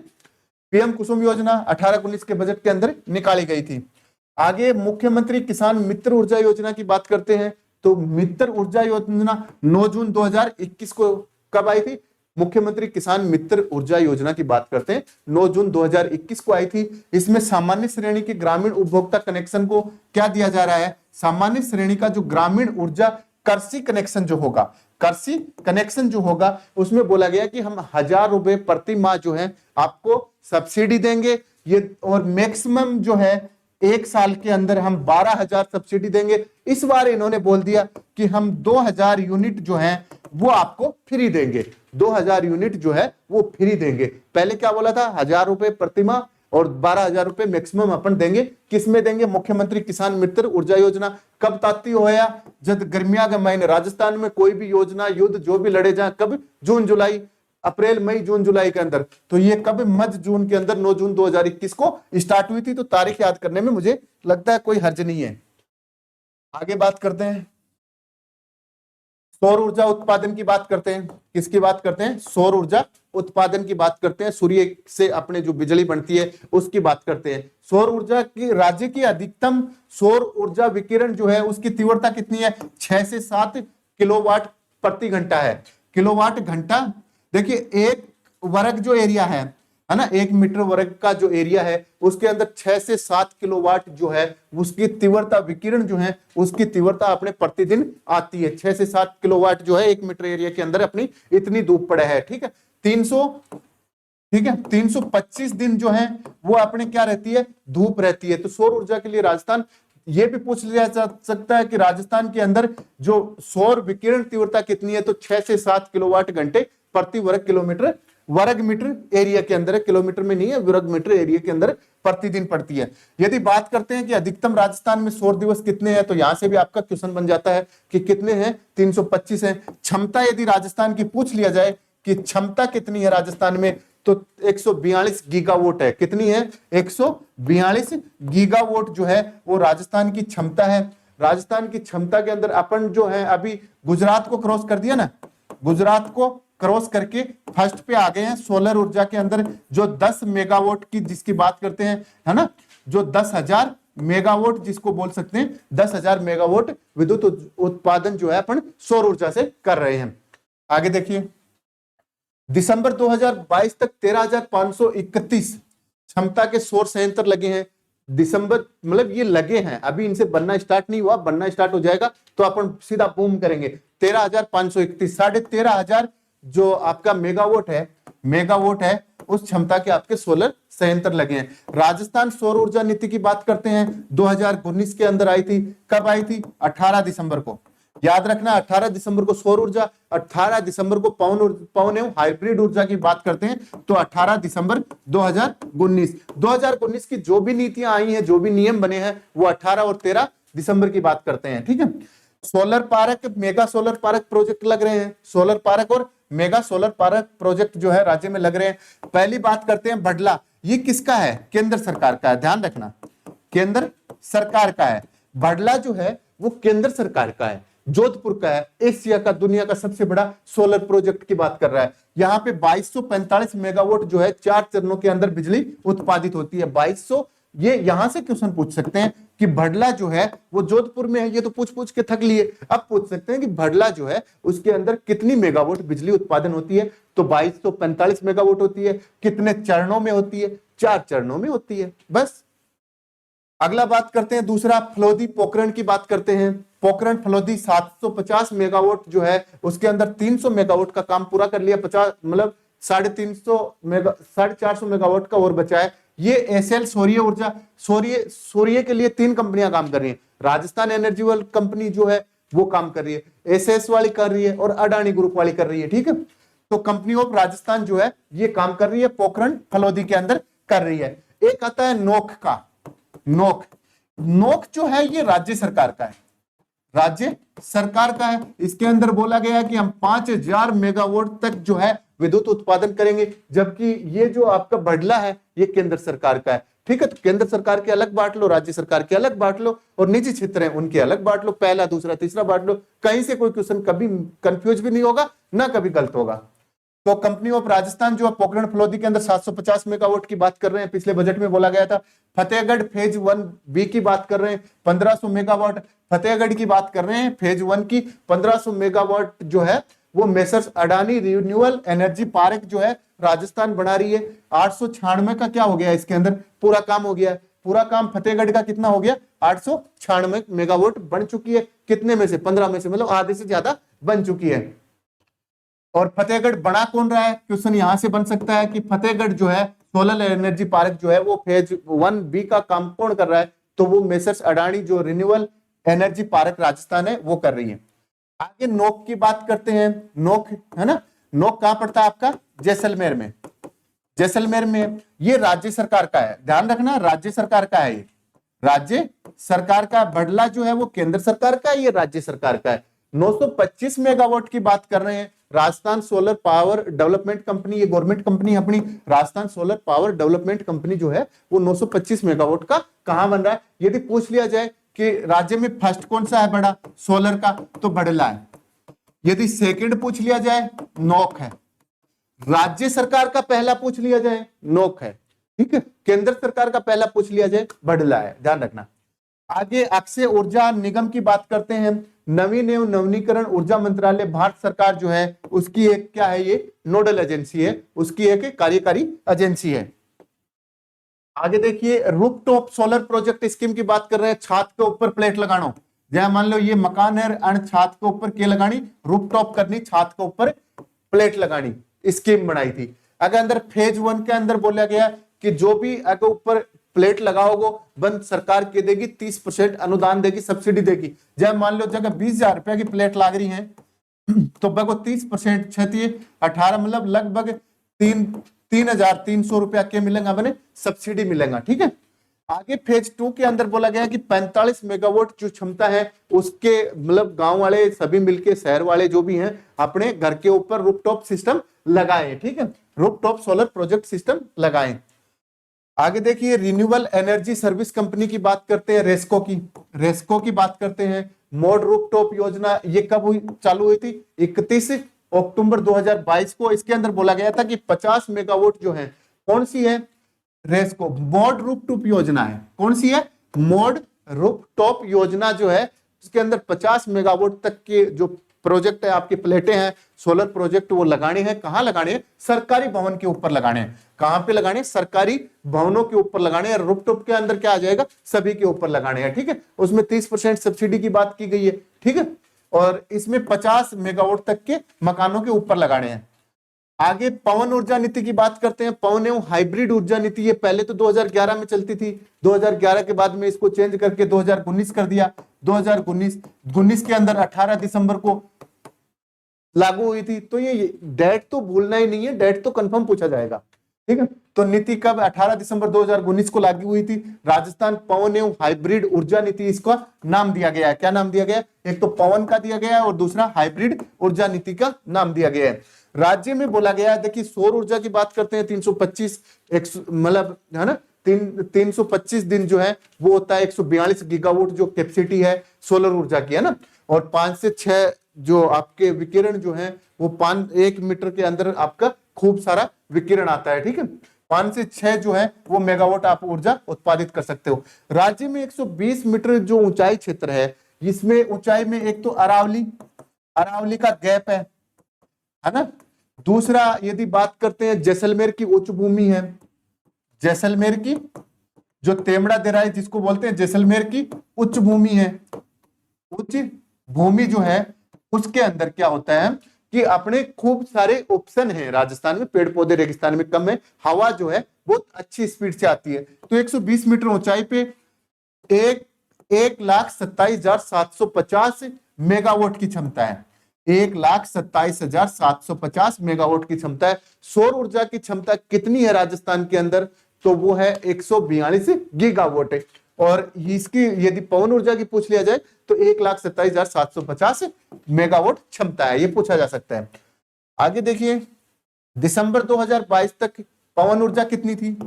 पीएम कुसुम योजना 18-19 के बजट के अंदर निकाली गई थी। आगे मुख्यमंत्री किसान मित्र ऊर्जा योजना की बात करते हैं। तो मित्र ऊर्जा योजना 9 जून 2021 को कब आई थी? मुख्यमंत्री किसान मित्र ऊर्जा योजना की बात करते हैं, 9 जून 2021 को आई थी। इसमें सामान्य श्रेणी के ग्रामीण उपभोक्ता कनेक्शन को क्या दिया जा रहा है? सामान्य श्रेणी का जो ग्रामीण ऊर्जा कृषि कनेक्शन जो होगा, कृषि कनेक्शन जो होगा, उसमें बोला गया कि हम 1,000 रुपए प्रति माह जो है आपको सब्सिडी देंगे। ये और मैक्सिमम जो है 1 साल के अंदर हम 12,000 सब्सिडी देंगे। इस बार इन्होंने बोल दिया कि हम 2,000 यूनिट जो है वो आपको फ्री देंगे, 2,000 यूनिट जो है वो फ्री देंगे। पहले क्या बोला था? 1,000 रुपए प्रति माह और 12,000 रुपए मैक्सिमम अपन देंगे। किसमें देंगे? मुख्यमंत्री किसान मित्र ऊर्जा योजना। कब ताती होया? जब गर्मिया के महीने राजस्थान में कोई भी योजना, युद्ध जो भी लड़े जाए, कब? जून जुलाई, अप्रैल मई जून जुलाई के अंदर। तो ये कब? मध्य जून के अंदर 9 जून 2021 को स्टार्ट हुई थी। तो तारीख याद करने में मुझे लगता है कोई हर्ज नहीं है। आगे बात करते हैं, सौर ऊर्जा उत्पादन की बात करते हैं। किसकी बात करते हैं? सौर ऊर्जा उत्पादन की बात करते हैं। सूर्य से अपने जो बिजली बनती है उसकी बात करते हैं। सौर ऊर्जा की राज्य की अधिकतम सौर ऊर्जा विकिरण जो है उसकी तीव्रता कितनी है? 6 से 7 किलोवाट प्रति घंटा है। किलोवाट घंटा। देखिए, एक वर्ग जो एरिया है ना, 1 मीटर वर्ग का जो एरिया है उसके अंदर 6 से 7 किलोवाट जो है उसकी तीव्रता, विकिरण जो है उसकी तीव्रता अपने प्रतिदिन आती है। 6 से 7 किलोवाट जो है 1 मीटर एरिया के अंदर अपनी इतनी धूप पड़े है। ठीक है, 325 दिन जो है वो अपने क्या रहती है? धूप रहती है। तो सौर ऊर्जा के लिए राजस्थान, ये भी पूछ लिया जा सकता है कि राजस्थान के अंदर जो सौर विकिरण तीव्रता कितनी है? तो 6 से 7 किलोवाट घंटे प्रति वर्ग मीटर एरिया के अंदर है, किलोमीटर में नहीं है, वर्ग मीटर एरिया के अंदर प्रतिदिन पड़ती है। यदि बात करते हैं कि अधिकतम राजस्थान में सौर दिवस कितने हैं, तो यहां से भी आपका क्वेश्चन बन जाता है कि कितने हैं? 325 है। क्षमता यदि राजस्थान की पूछ लिया जाए कि क्षमता कितनी है राजस्थान में, तो 142 गीगावाट है। कितनी है? 142 गीगावाट जो है वो राजस्थान की क्षमता है। राजस्थान की क्षमता के अंदर अपन जो है अभी गुजरात को क्रॉस कर दिया ना, गुजरात को क्रॉस करके फर्स्ट पे आ गए हैं सोलर ऊर्जा के अंदर, जो 10 मेगावाट की जिसकी बात करते हैं, है ना, जो 10,000 मेगावाट जिसको बोल सकते हैं, 10,000 मेगावाट विद्युत उत्पादन जो है अपन सौर ऊर्जा से कर रहे हैं। आगे देखिए, दिसंबर 2022 तक 13,531 क्षमता के सौर संयंत्र लगे हैं। दिसंबर मतलब ये लगे हैं, अभी इनसे बनना स्टार्ट नहीं हुआ, बनना स्टार्ट हो जाएगा तो अपन सीधा बूम करेंगे। 13,531, 13,500 जो आपका मेगावाट है उस क्षमता के आपके सोलर संयंत्र लगे हैं। राजस्थान सौर ऊर्जा नीति की बात करते हैं, 2019 के अंदर आई थी। कब आई थी? 18 दिसंबर को। याद रखना 18 दिसंबर को सौर ऊर्जा, 18 दिसंबर को पवन एवं हाइब्रिड ऊर्जा की बात करते हैं तो 18 दिसंबर 2019 की जो भी नीतियां आई हैं, जो भी नियम बने हैं, वो 18 और 13 दिसंबर की बात करते हैं। ठीक है, solar park, mega solar park project लग रहे हैं, सोलर पार्क और मेगा सोलर पार्क प्रोजेक्ट जो है राज्य में लग रहे हैं। पहली बात करते हैं बडला, ये किसका है? केंद्र सरकार का है, ध्यान रखना केंद्र सरकार का है। बडला जो है वो केंद्र सरकार का है, जोधपुर का है, एशिया का, दुनिया का सबसे बड़ा सोलर प्रोजेक्ट की बात कर रहा है। यहाँ पे 2245 मेगावाट जो है 4 चरणों के अंदर बिजली उत्पादित होती है। 2200, ये यहां से क्वेश्चन पूछ सकते हैं कि भडला जो है वो जोधपुर में है, ये तो पूछ पूछ के थक लिए। अब पूछ सकते हैं कि भडला जो है उसके अंदर कितनी मेगावाट बिजली उत्पादन होती है, तो 2245 मेगावाट होती है। कितने चरणों में होती है? 4 चरणों में होती है, बस। अगला बात करते हैं दूसरा, फलोदी पोखरण की बात करते हैं। पोखरण फलोदी 750 मेगावाट जो है उसके अंदर 300 मेगावाट का काम पूरा कर लिया, 50 मतलब 450 मेगावाट का और बचा है। ये एसएल सौर्य ऊर्जा, सौर्य के लिए 3 कंपनियां काम कर रही हैं। राजस्थान एनर्जी वाली कंपनी जो है वो काम कर रही है, एसएस वाली कर रही है और अडानी ग्रुप वाली कर रही है। ठीक है, तो कंपनी ऑफ राजस्थान जो है ये काम कर रही है, पोखरण फलोदी के अंदर कर रही है। एक आता है नोक का, नोक जो है ये राज्य सरकार का है, राज्य सरकार का है। इसके अंदर बोला गया है कि हम 5000 मेगावाट तक जो है विद्युत उत्पादन करेंगे, जबकि ये जो आपका बडला है ये केंद्र सरकार का है। ठीक है, तो केंद्र सरकार के अलग बांट लो, राज्य सरकार के अलग बांट लो, और निजी क्षेत्र हैं उनके अलग बांट लो, पहला दूसरा तीसरा बांट लो। कहीं से कोई क्वेश्चन कभी कंफ्यूज भी नहीं होगा, ना कभी गलत होगा। तो कंपनी ऑफ राजस्थान जो है पोखरण फलोदी के अंदर 750 मेगावाट की बात कर रहे हैं, पिछले बजट में बोला गया था। फतेहगढ़ फेज 1B की बात कर रहे हैं 1500 मेगावाट, फतेहगढ़ की बात कर रहे हैं फेज 1 की 1500 मेगावाट जो है वो messrs Adani renewable energy park जो है राजस्थान बना रही है। 896 का क्या हो गया, इसके अंदर पूरा काम हो गया। पूरा काम फतेहगढ़ का कितना हो गया? 896 मेगावाट बन चुकी है। कितने में से? 15 में से, मतलब आधे से ज्यादा बन चुकी है। और फतेहगढ़ बना कौन रहा है? क्वेश्चन यहां से बन सकता है कि फतेहगढ़ जो है सोलर एनर्जी पार्क जो है वो फेज 1B का काम कौन कर रहा है? तो वो मेसर्स अडानी जो रिन्यूएबल एनर्जी पार्क राजस्थान है वो कर रही है। आगे नोक की बात करते हैं। नोक है ना, नोक कहां पड़ता है आपका? जैसलमेर में, जैसलमेर में। ये राज्य सरकार का है, ध्यान रखना राज्य सरकार का है, ये राज्य सरकार का। बडला जो है वो केंद्र सरकार का है, ये राज्य सरकार का है। 925 मेगावाट की बात कर रहे हैं। Rajasthan solar power development company, ये गवर्नमेंट कंपनी है अपनी, Rajasthan solar power development company जो है वो 925 मेगावाट का कहां बन रहा है? यदि पूछ लिया जाए कि राज्य में फर्स्ट कौन सा है बड़ा सोलर का, तो बडला है। यदि सेकंड पूछ लिया जाए, नोक है। राज्य सरकार का पहला पूछ लिया जाए, नोक है। ठीक है, केंद्र सरकार का पहला पूछ लिया जाए, बडला है, ध्यान रखना। आगे अक्षय ऊर्जा निगम की बात करते हैं। नवीन एवं नवीनीकरण ऊर्जा मंत्रालय भारत सरकार जो है उसकी एक क्या है, ये नोडल एजेंसी है, उसकी एक कार्यकारी एजेंसी है। आगे देखिए रूफटॉप सोलर प्रोजेक्ट स्कीम की बात कर रहे हैं। छत के ऊपर प्लेट लगाना, जैसे मान लो ये मकान है और छत के ऊपर क्या लगानी? रूफटॉप करनी, छत के ऊपर प्लेट लगानी, स्कीम बनाई थी। अगर अंदर फेज 1 के अंदर बोला गया कि जो भी अगर ऊपर प्लेट लगाओगे बंद सरकार के देगी, 30% अनुदान देगी, सब्सिडी देगी। जब मान लो जगह 20,000 रुपए की प्लेट लाग रही है तो बगो 30% क्षति 18 मतलब लगभग 3,300 रुपया के मिलेगा, बने सब्सिडी मिलेगा। ठीक है, आगे फेज 2 के अंदर बोला गया कि 45 मेगावाट जो क्षमता है उसके मतलब गांव वाले सभी मिलके, शहर वाले जो भी हैं, अपने घर के ऊपर रूफटॉप सिस्टम लगाए। ठीक है, रूफटॉप सोलर प्रोजेक्ट सिस्टम लगाए। आगे देखिए रिन्यूएबल एनर्जी सर्विस कंपनी की बात करते हैं, रेस्को की बात करते हैं। मोड रूफटॉप योजना ये कब हुई, चालू हुई थी? 31 अक्टूबर 2022 को। इसके अंदर बोला गया था कि 50 मेगावाट जो है, कौन सी है? रेस्को मोड रूफटॉप योजना है। कौन सी है? मोड रूफटॉप योजना जो है उसके अंदर 50 मेगावाट तक के जो प्रोजेक्ट है, आपकी प्लेटें हैं सोलर प्रोजेक्ट, वो लगाने हैं। कहां लगाने हैं? सरकारी भवन के ऊपर लगाने हैं। कहां पे लगाने? सरकारी भवनों के ऊपर लगाने हैं। रूफटॉप के अंदर क्या आ जाएगा? सभी के ऊपर लगाने हैं। ठीक है, उसमें 30% सब्सिडी की बात की गई है। ठीक है, और इसमें 50 मेगावाट तक के मकानों के ऊपर लगाने हैं। आगे पवन ऊर्जा नीति की बात करते हैं। पवन एवं हाइब्रिड ऊर्जा नीति, ये पहले तो 2011 में चलती थी, 2011 के बाद में इसको चेंज करके 2019 कर दिया। 2019 के अंदर 18 दिसंबर को लागू हुई थी। तो ये डेट तो भूलना ही नहीं है, डेट तो कंफर्म पूछा जाएगा, ठीक है। तो नीति कब 18 दिसंबर 2019 को लागू हुई थी। राजस्थान पवन एवं हाइब्रिड ऊर्जा नीति इसका नाम दिया गया है। क्या नाम दिया गया है? एक तो पवन का दिया गया है और दूसरा हाइब्रिड ऊर्जा नीति का नाम दिया गया है। राज्य में बोला गया है, देखिए सौर ऊर्जा की बात करते हैं 325 मतलब है ना 325 दिन जो है वो होता है 142 गीगावाट जो कैपेसिटी है सोलर ऊर्जा की, है ना। और 5 से 6 जो आपके विकिरण जो है वो 1 मीटर के अंदर आपका खूब सारा विकिरण आता है, ठीक है। 5 से 6 जो है वो मेगावाट आप ऊर्जा उत्पादित कर सकते हो। राज्य में 120 मीटर जो ऊंचाई क्षेत्र है, इसमें ऊंचाई में एक तो अरावली का गैप है ना। दूसरा यदि बात करते हैं जैसलमेर की उच्च भूमि है, जैसलमेर की जो तेमड़ा देराई जिसको बोलते हैं जैसलमेर की उच्च भूमि है। उच्च भूमि जो है उसके अंदर क्या होता है कि अपने खूब सारे ऑप्शन हैं। राजस्थान में पेड़ पौधे रेगिस्तान में कम है, हवा जो है बहुत अच्छी स्पीड से आती है। तो 120 मीटर ऊंचाई पे 1,27,750 मेगावाट की क्षमता है। 1,27,750 मेगावाट की क्षमता है। सौर ऊर्जा की क्षमता कितनी है राजस्थान के अंदर? तो वो है 142 गीगावाट है। और इसकी यदि पवन ऊर्जा की पूछ लिया जाए तो 1,27,750 मेगावाट क्षमता है, ये पूछा जा सकता है। आगे देखिए दिसंबर 2022 तक पवन ऊर्जा कितनी थी?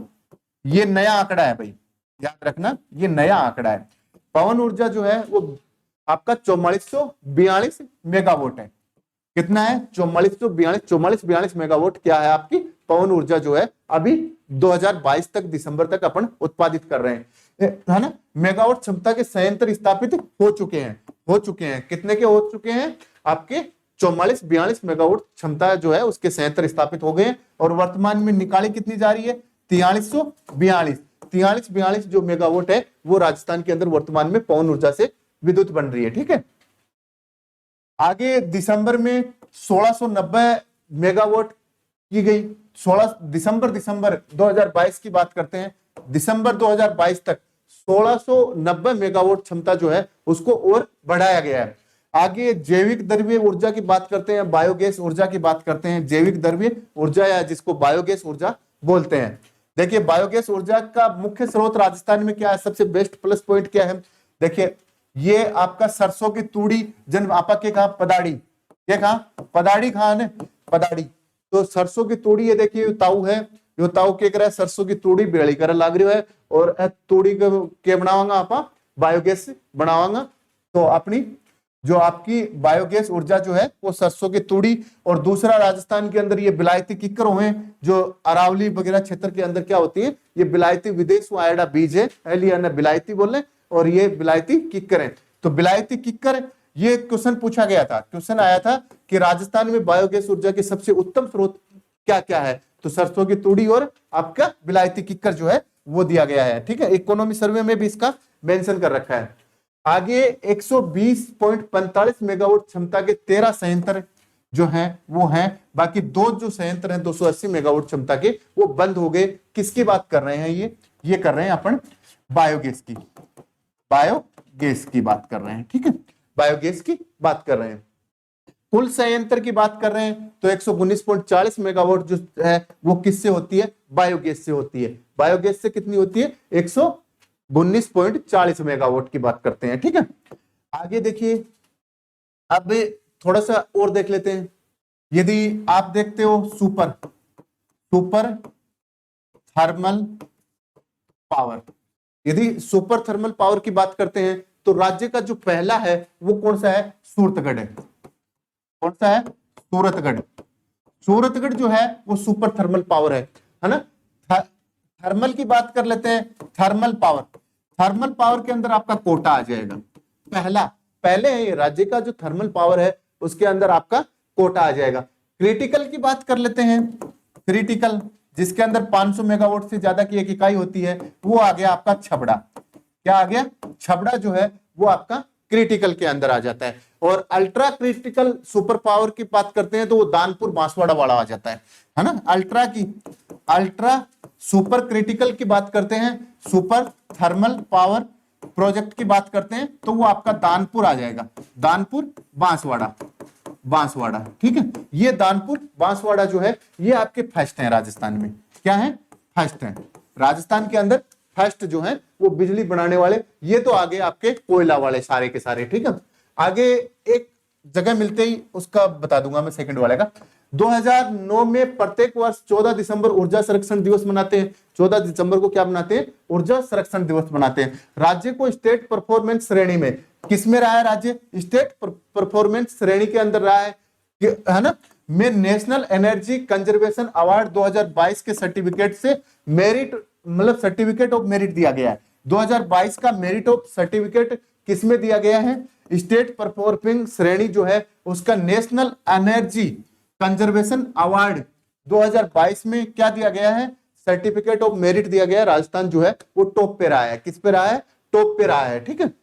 ये नया आंकड़ा है भाई, याद रखना ये नया आंकड़ा है। पवन ऊर्जा जो है वो आपका 4442 मेगावाट है। कितना है? 4442 मेगावाट क्या है आपकी पवन ऊर्जा जो है अभी 2022 तक दिसंबर तक अपन उत्पादित कर रहे हैं, है ना। मेगावाट क्षमता के संयंत्र स्थापित हो चुके हैं। कितने के हो चुके हैं? आपके 4442 मेगावाट क्षमता जो है उसके संयंत्र स्थापित हो गए हैं। और वर्तमान में निकाली कितनी जा रही है? 4342 जो मेगावाट है वो राजस्थान के अंदर वर्तमान में पवन ऊर्जा से विद्युत बन रही है, ठीक है। आगे दिसंबर में 1690 मेगावाट की गई। 16 दिसंबर 2022 की बात करते हैं। दिसंबर 2022 तक 1690 मेगावाट क्षमता जो है उसको और बढ़ाया गया है। आगे जैविक द्रव्य ऊर्जा की बात करते हैं, बायोगैस ऊर्जा की बात करते हैं। जैविक द्रव्य ऊर्जा या जिसको बायोगैस ऊर्जा बोलते हैं। देखिए बायोगैस ऊर्जा का मुख्य स्रोत राजस्थान में क्या है? सबसे बेस्ट प्लस पॉइंट क्या है? देखिए ये आपका सरसों की तूड़ी जन आपा के कहा पदाड़ी, ये कहा पदाड़ी कहा ने पदाड़ी। तो सरसों की तूड़ी ये देखिए ताऊ है, यो ताऊ के करे सरसों की तूड़ी बेड़ी करे लाग रही है और तूड़ी के बनावांगा आपा बायोगैस बनावांगा। तो अपनी जो आपकी बायोगैस ऊर्जा जो है वो सरसों की तूड़ी। और दूसरा राजस्थान के अंदर ये बिलायती किक्कर हुए जो अरावली वगैरह क्षेत्र के अंदर क्या होती है, ये बिलायती विदेश आयडा बीज है, बिलायती बोले और ये बिलायती किक्कर है। तो बिलायती किक्कर ये क्वेश्चन पूछा गया था, क्वेश्चन आया था कि राजस्थान में बायोगैस ऊर्जा के सबसे उत्तम स्रोत क्या क्या है? तो सरसों की तूड़ी और आपका बिलायती किक्कर जो है वो दिया गया है, ठीक है। इकोनॉमी सर्वे में भी इसका मेंशन कर रखा है। आगे 120.45 मेगावाट क्षमता के 13 संयंत्र जो हैं वो हैं। बाकी 2 जो संयंत्र हैं 280 मेगावाट क्षमता के वो बंद हो गए। किसकी बात कर रहे हैं? ये कर रहे हैं अपन बायोगैस की बात कर रहे हैं, ठीक है। बायोगैस की बात कर रहे हैं। कुल संयंत्र की बात कर रहे हैं तो 119.40 मेगावाट जो है वो किससे होती है? बायोगैस से होती है। बायोगैस से कितनी होती है? 119.40 मेगावाट की बात करते हैं, ठीक है। आगे देखिए अब थोड़ा सा और देख लेते हैं। यदि आप देखते हो सुपर थर्मल पावर, यदि सुपर थर्मल पावर की बात करते हैं तो राज्य का जो पहला है वो कौन सा है? सूरतगढ़ है। कौन सा है? सूरतगढ़ जो है वो सुपर थर्मल पावर है ना। थर्मल की बात कर लेते हैं। थर्मल पावर के अंदर आपका कोटा आ जाएगा। पहले है राज्य का जो थर्मल पावर है उसके अंदर आपका कोटा आ जाएगा। क्रिटिकल की बात कर लेते हैं। क्रिटिकल जिसके अंदर 500 मेगावाट से ज्यादा की एक इकाई होती है वो आ गया आपका छबड़ा। क्या आ गया? छबड़ा जो है वो आपका क्रिटिकल के अंदर आ जाता है। और अल्ट्रा क्रिटिकल सुपर पावर की बात करते हैं तो वो दानपुर बांसवाड़ा वाला आ जाता है ना। अल्ट्रा सुपर क्रिटिकल की बात करते हैं, सुपर थर्मल पावर प्रोजेक्ट की बात करते हैं तो वो आपका दानपुर आ जाएगा, दानपुर बांसवाड़ा, बांसवाड़ा, ठीक है। ये दानपुर बांसवाड़ा जो है ये आपके फर्स्ट है राजस्थान में, क्या है, फर्स्ट है राजस्थान के अंदर, फर्स्ट जो है वो बिजली बनाने वाले। ये तो आगे आपके कोयला वाले सारे के सारे, ठीक है। आगे एक जगह मिलते ही उसका बता दूंगा मैं, सेकंड वाले का। 2009 में प्रत्येक वर्ष 14 दिसंबर ऊर्जा संरक्षण दिवस मनाते हैं। 14 दिसंबर को क्या मनाते हैं, ऊर्जा संरक्षण दिवस मनाते हैं। राज्य को स्टेट परफॉर्मेंस श्रेणी में, किसमें रहा है राज्य, स्टेट परफॉर्मेंस श्रेणी के अंदर रहा है ना, में नेशनल एनर्जी कंजर्वेशन अवार्ड 2022 के सर्टिफिकेट से मेरिट, मतलब सर्टिफिकेट ऑफ मेरिट दिया गया है। 2022 का मेरिट ऑफ सर्टिफिकेट किसमें दिया गया है, स्टेट परफॉर्मिंग श्रेणी जो है उसका नेशनल एनर्जी कंजर्वेशन अवार्ड 2022 में क्या दिया गया है, सर्टिफिकेट ऑफ मेरिट दिया गया है। राजस्थान जो है वो टॉप पे रहा है, किस पे रहा है, टॉप पे रहा है, ठीक है।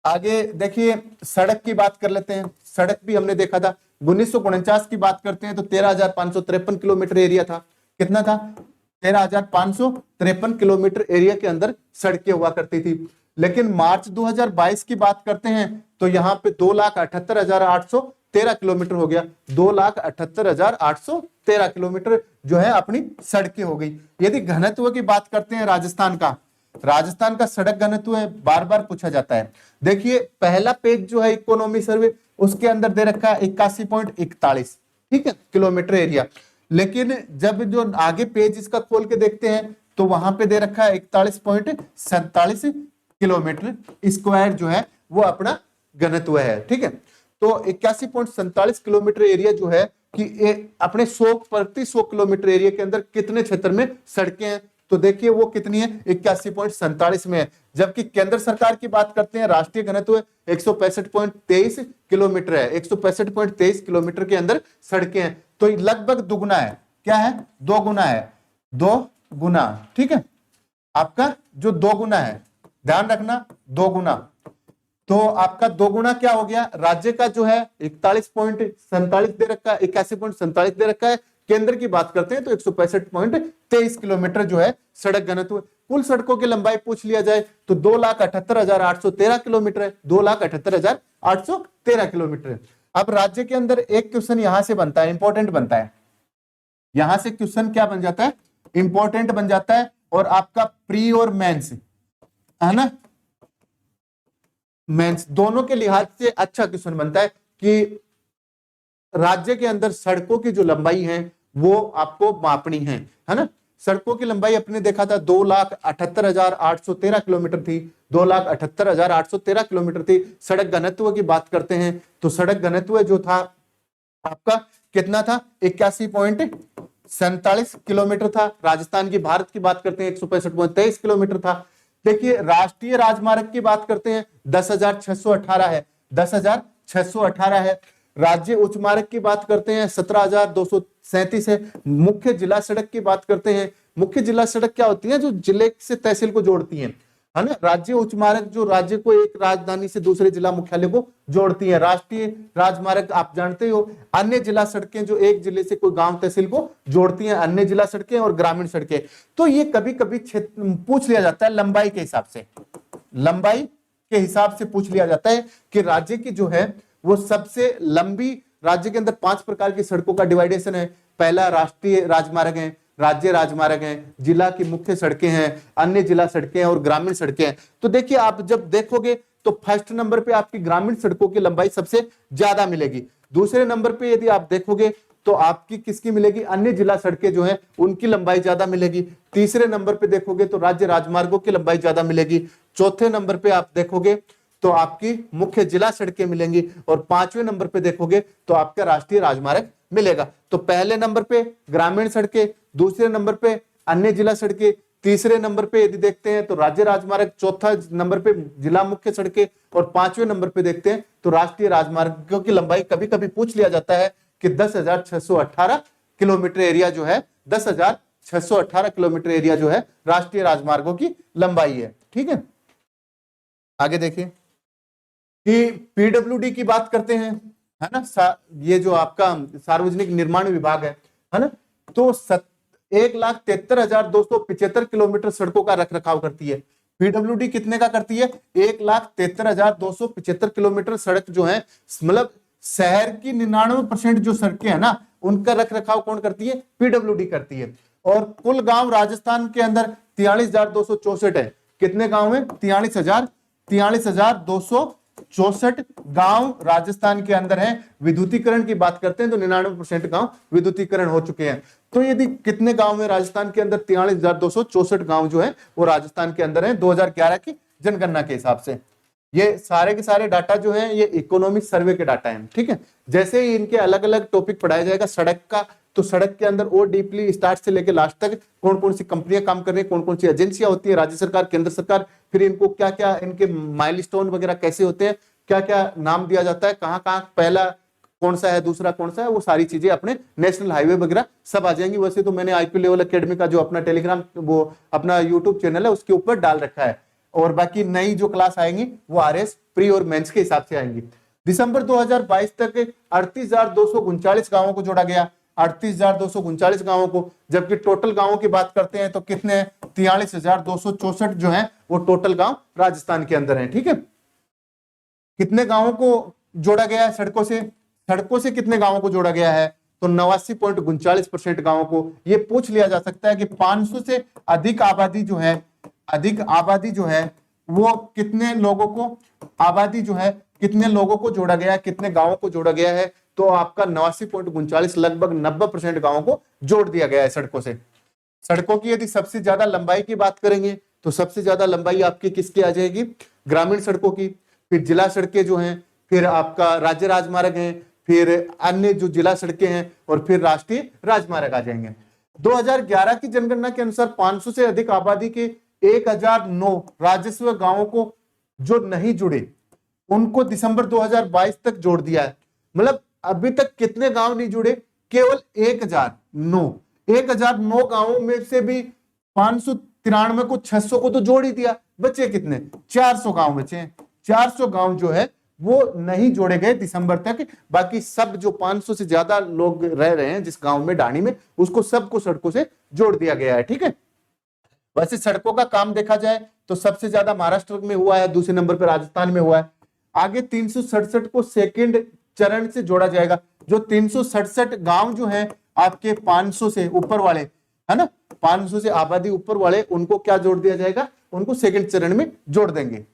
आगे देखिए सड़क की बात कर लेते हैं। सड़क भी हमने देखा था 1949 की बात करते हैं तो 13,553 किलोमीटर एरिया था। कितना था, 13,553 किलोमीटर एरिया के अंदर सड़कें हुआ करती थी। लेकिन मार्च 2022 की बात करते हैं तो यहाँ पे 2,78,813 किलोमीटर हो गया। 2,78,813 किलोमीटर जो है अपनी सड़कें हो गई। यदि घनत्व की बात करते हैं राजस्थान का, राजस्थान का सड़क घनत्व है, बार बार पूछा जाता है। देखिए पहला पेज जो है इकोनॉमी सर्वे, उसके अंदर दे रखा है 81.41, ठीक है, किलोमीटर एरिया। लेकिन जब जो आगे पेज इसका खोल के देखते हैं तो वहां पे दे रखा है 41.47 किलोमीटर स्क्वायर जो है वो अपना घनत्व है, ठीक है। तो 81.47 किलोमीटर एरिया जो है कि अपने 100 किलोमीटर एरिया के अंदर कितने क्षेत्र में सड़कें हैं, तो देखिए वो कितनी है, 81.47 में है। जबकि केंद्र सरकार की बात करते हैं, राष्ट्रीय घनत्व 165.23 किलोमीटर है। 165.23 किलोमीटर के अंदर सड़कें हैं, तो लगभग दुगुना है। क्या है, दो गुना है, दो गुना, ठीक है। आपका जो दो गुना है, ध्यान रखना, दो गुना, तो आपका दो गुना क्या हो गया, राज्य का जो है 41.47 दे रखा है, 81.47 दे रखा है। केंद्र की बात करते हैं तो 165.23 किलोमीटर जो है सड़क घनत्व। कुल सड़कों की लंबाई पूछ लिया जाए तो 2,78,813 किलोमीटर है, 2,78,813 किलोमीटर है। अब राज्य के अंदर एक क्वेश्चन यहां से बनता है, इंपॉर्टेंट बनता है, यहां से क्वेश्चन क्या बन जाता है, इंपॉर्टेंट बन जाता है। और आपका प्री और मेंस है ना, मेंस दोनों के लिहाज से अच्छा क्वेश्चन बनता है कि राज्य के अंदर सड़कों की जो लंबाई है वो आपको मापनी है ना। सड़कों की लंबाई अपने देखा था 2,78,813 किलोमीटर थी, 2,78,813 किलोमीटर थी। सड़क घनत्व की बात करते हैं तो सड़क घनत्व जो था आपका कितना था, 81.47 किलोमीटर था। राजस्थान की, भारत की बात करते हैं 165.23 किलोमीटर था। देखिए राष्ट्रीय राजमार्ग की बात करते हैं 10,618 है, 10,618 है। राज्य उच्च मार्ग की बात करते हैं 17,237 है। मुख्य जिला सड़क की बात करते हैं, मुख्य जिला सड़क क्या होती है, जो जिले से तहसील को जोड़ती हैं, है ना। राज्य उच्च मार्ग जो राज्य को एक राजधानी से दूसरे जिला मुख्यालय को जोड़ती है। राष्ट्रीय राजमार्ग आप जानते हो, अन्य जिला सड़कें जो एक जिले से कोई गांव तहसील को जोड़ती हैं, अन्य जिला सड़कें और ग्रामीण सड़कें। तो ये कभी कभी पूछ लिया जाता है लंबाई के हिसाब से, लंबाई के हिसाब से पूछ लिया जाता है कि राज्य की जो है वो सबसे लंबी, राज्य के अंदर 5 प्रकार की सड़कों का डिवाइडेशन है। पहला राष्ट्रीय राजमार्ग है, राज्य राजमार्ग हैं, जिला की मुख्य सड़कें हैं, अन्य जिला सड़कें और ग्रामीण सड़कें हैं। तो देखिए आप जब देखोगे तो फर्स्ट नंबर पे आपकी ग्रामीण सड़कों की लंबाई सबसे ज्यादा मिलेगी। दूसरे नंबर पे यदि आप देखोगे तो आपकी किसकी मिलेगी, अन्य जिला सड़कें जो हैं उनकी लंबाई ज्यादा मिलेगी। तीसरे नंबर पे देखोगे तो राज्य राजमार्गों की लंबाई ज्यादा मिलेगी। चौथे नंबर पे आप देखोगे तो आपकी मुख्य जिला सड़कें मिलेंगी और 5वें नंबर पे देखोगे तो आपका राष्ट्रीय राजमार्ग मिलेगा। तो पहले नंबर पे ग्रामीण सड़कें, दूसरे नंबर पे अन्य जिला सड़कें, तीसरे नंबर पे यदि देखते हैं तो राज्य राजमार्ग, चौथा नंबर पे जिला मुख्य सड़कें और 5वें नंबर पे देखते हैं तो राष्ट्रीय राजमार्गों की लंबाई कभी कभी पूछ लिया जाता है कि 10,618 किलोमीटर एरिया जो है, 10,618 किलोमीटर एरिया जो है राष्ट्रीय राजमार्गों की लंबाई है, ठीक है। आगे देखिए कि पीडब्ल्यूडी की बात करते हैं, है ना, ये जो आपका सार्वजनिक निर्माण विभाग है ना, तो 1,73,275 किलोमीटर सड़कों का रख रखाव करती है। पीडब्ल्यूडी कितने का करती है? 1,73,275 किलोमीटर सड़क जो है, मतलब शहर की 99% जो सड़कें है ना, उनका रख रखाव कौन करती है? पीडब्ल्यूडी करती है। और कुल गांव राजस्थान के अंदर 43,264 है। कितने गांव है? 43,264 गांव राजस्थान के अंदर है। विद्युतीकरण की बात करते हैं तो 99% गांव विद्युतीकरण हो चुके हैं। तो यदि कितने गांव है राजस्थान के अंदर? 43,264 गांव जो है वो राजस्थान के अंदर है 2011 की जनगणना के हिसाब से। ये सारे के सारे डाटा जो है ये इकोनॉमिक सर्वे के डाटा हैं, ठीक है। जैसे ही इनके अलग अलग टॉपिक पढ़ाया जाएगा सड़क का, तो सड़क के अंदर और डीपली स्टार्ट से लेकर लास्ट तक कौन कौन सी कंपनियां काम कर रही है, कौन कौन सी एजेंसियां होती है, राज्य सरकार, केंद्र सरकार, फिर इनको क्या क्या इनके माइलस्टोन वगैरह कैसे होते हैं, क्या क्या नाम दिया जाता है, कहाँ कहाँ पहला कौन सा है, दूसरा कौन सा है, वो सारी चीजें अपने नेशनल हाईवे वगैरह सब आ जाएंगी। वैसे तो मैंने IQ लेवल एकेडमी का जो अपना टेलीग्राम, वो अपना यूट्यूब चैनल है उसके ऊपर डाल रखा है। और बाकी नई जो क्लास आएंगी वो RS प्री और मेंस के हिसाब से आएंगी। दिसंबर 2022 तक 38,239 गांवों को जोड़ा गया, 38,239 गांवों को। जबकि टोटल गांवों की बात करते हैं तो कितने हैं? 43,264 जो है वो टोटल गांव राजस्थान के अंदर है, ठीक है। कितने गांवों को जोड़ा गया है सड़कों से? सड़कों से कितने गांवों को जोड़ा गया है? तो 89.39% गांवों को। ये पूछ लिया जा सकता है कि 500 से अधिक आबादी जो है, अधिक आबादी जो है वो कितने लोगों को, आबादी जो है कितने लोगों को जोड़ा गया है, कितने गांवों को जोड़ा गया है? तो आपका 89.39 लगभग 90% गांवों को जोड़ दिया गया है सड़कों से। सड़कों की यदि सबसे ज्यादा लंबाई की बात करेंगे तो सबसे ज्यादा लंबाई आपकी किसकी आ जाएगी? ग्रामीण सड़कों की, फिर जिला सड़कें जो हैं, फिर आपका राज्य राजमार्ग हैं, फिर अन्य जो जिला सड़कें हैं, और फिर राष्ट्रीय राजमार्ग आ जाएंगे। 2011 की जनगणना के अनुसार 500 से अधिक आबादी के 1,009 राजस्व गांवों को जो नहीं जुड़े उनको दिसंबर 2022 तक जोड़ दिया है। मतलब अभी तक कितने गांव नहीं जुड़े? केवल 1,009 गांवों में से भी 593 को, 600 को तो जोड़ ही दिया। बचे कितने? 400 गांव बचे। 400 गांव जो है वो नहीं जोड़े गए दिसंबर तक। बाकी सब जो 500 से ज्यादा लोग रह रहे हैं जिस गांव में, डाणी में, उसको सबको सड़कों से जोड़ दिया गया है, ठीक है। वैसे सड़कों का काम देखा जाए तो सबसे ज्यादा महाराष्ट्र में हुआ है, दूसरे नंबर पर राजस्थान में हुआ है। आगे 367 को सेकंड चरण से जोड़ा जाएगा। जो 367 गांव जो है आपके 500 से ऊपर वाले, है ना, 500 से आबादी ऊपर वाले, उनको क्या जोड़ दिया जाएगा? उनको सेकंड चरण में जोड़ देंगे।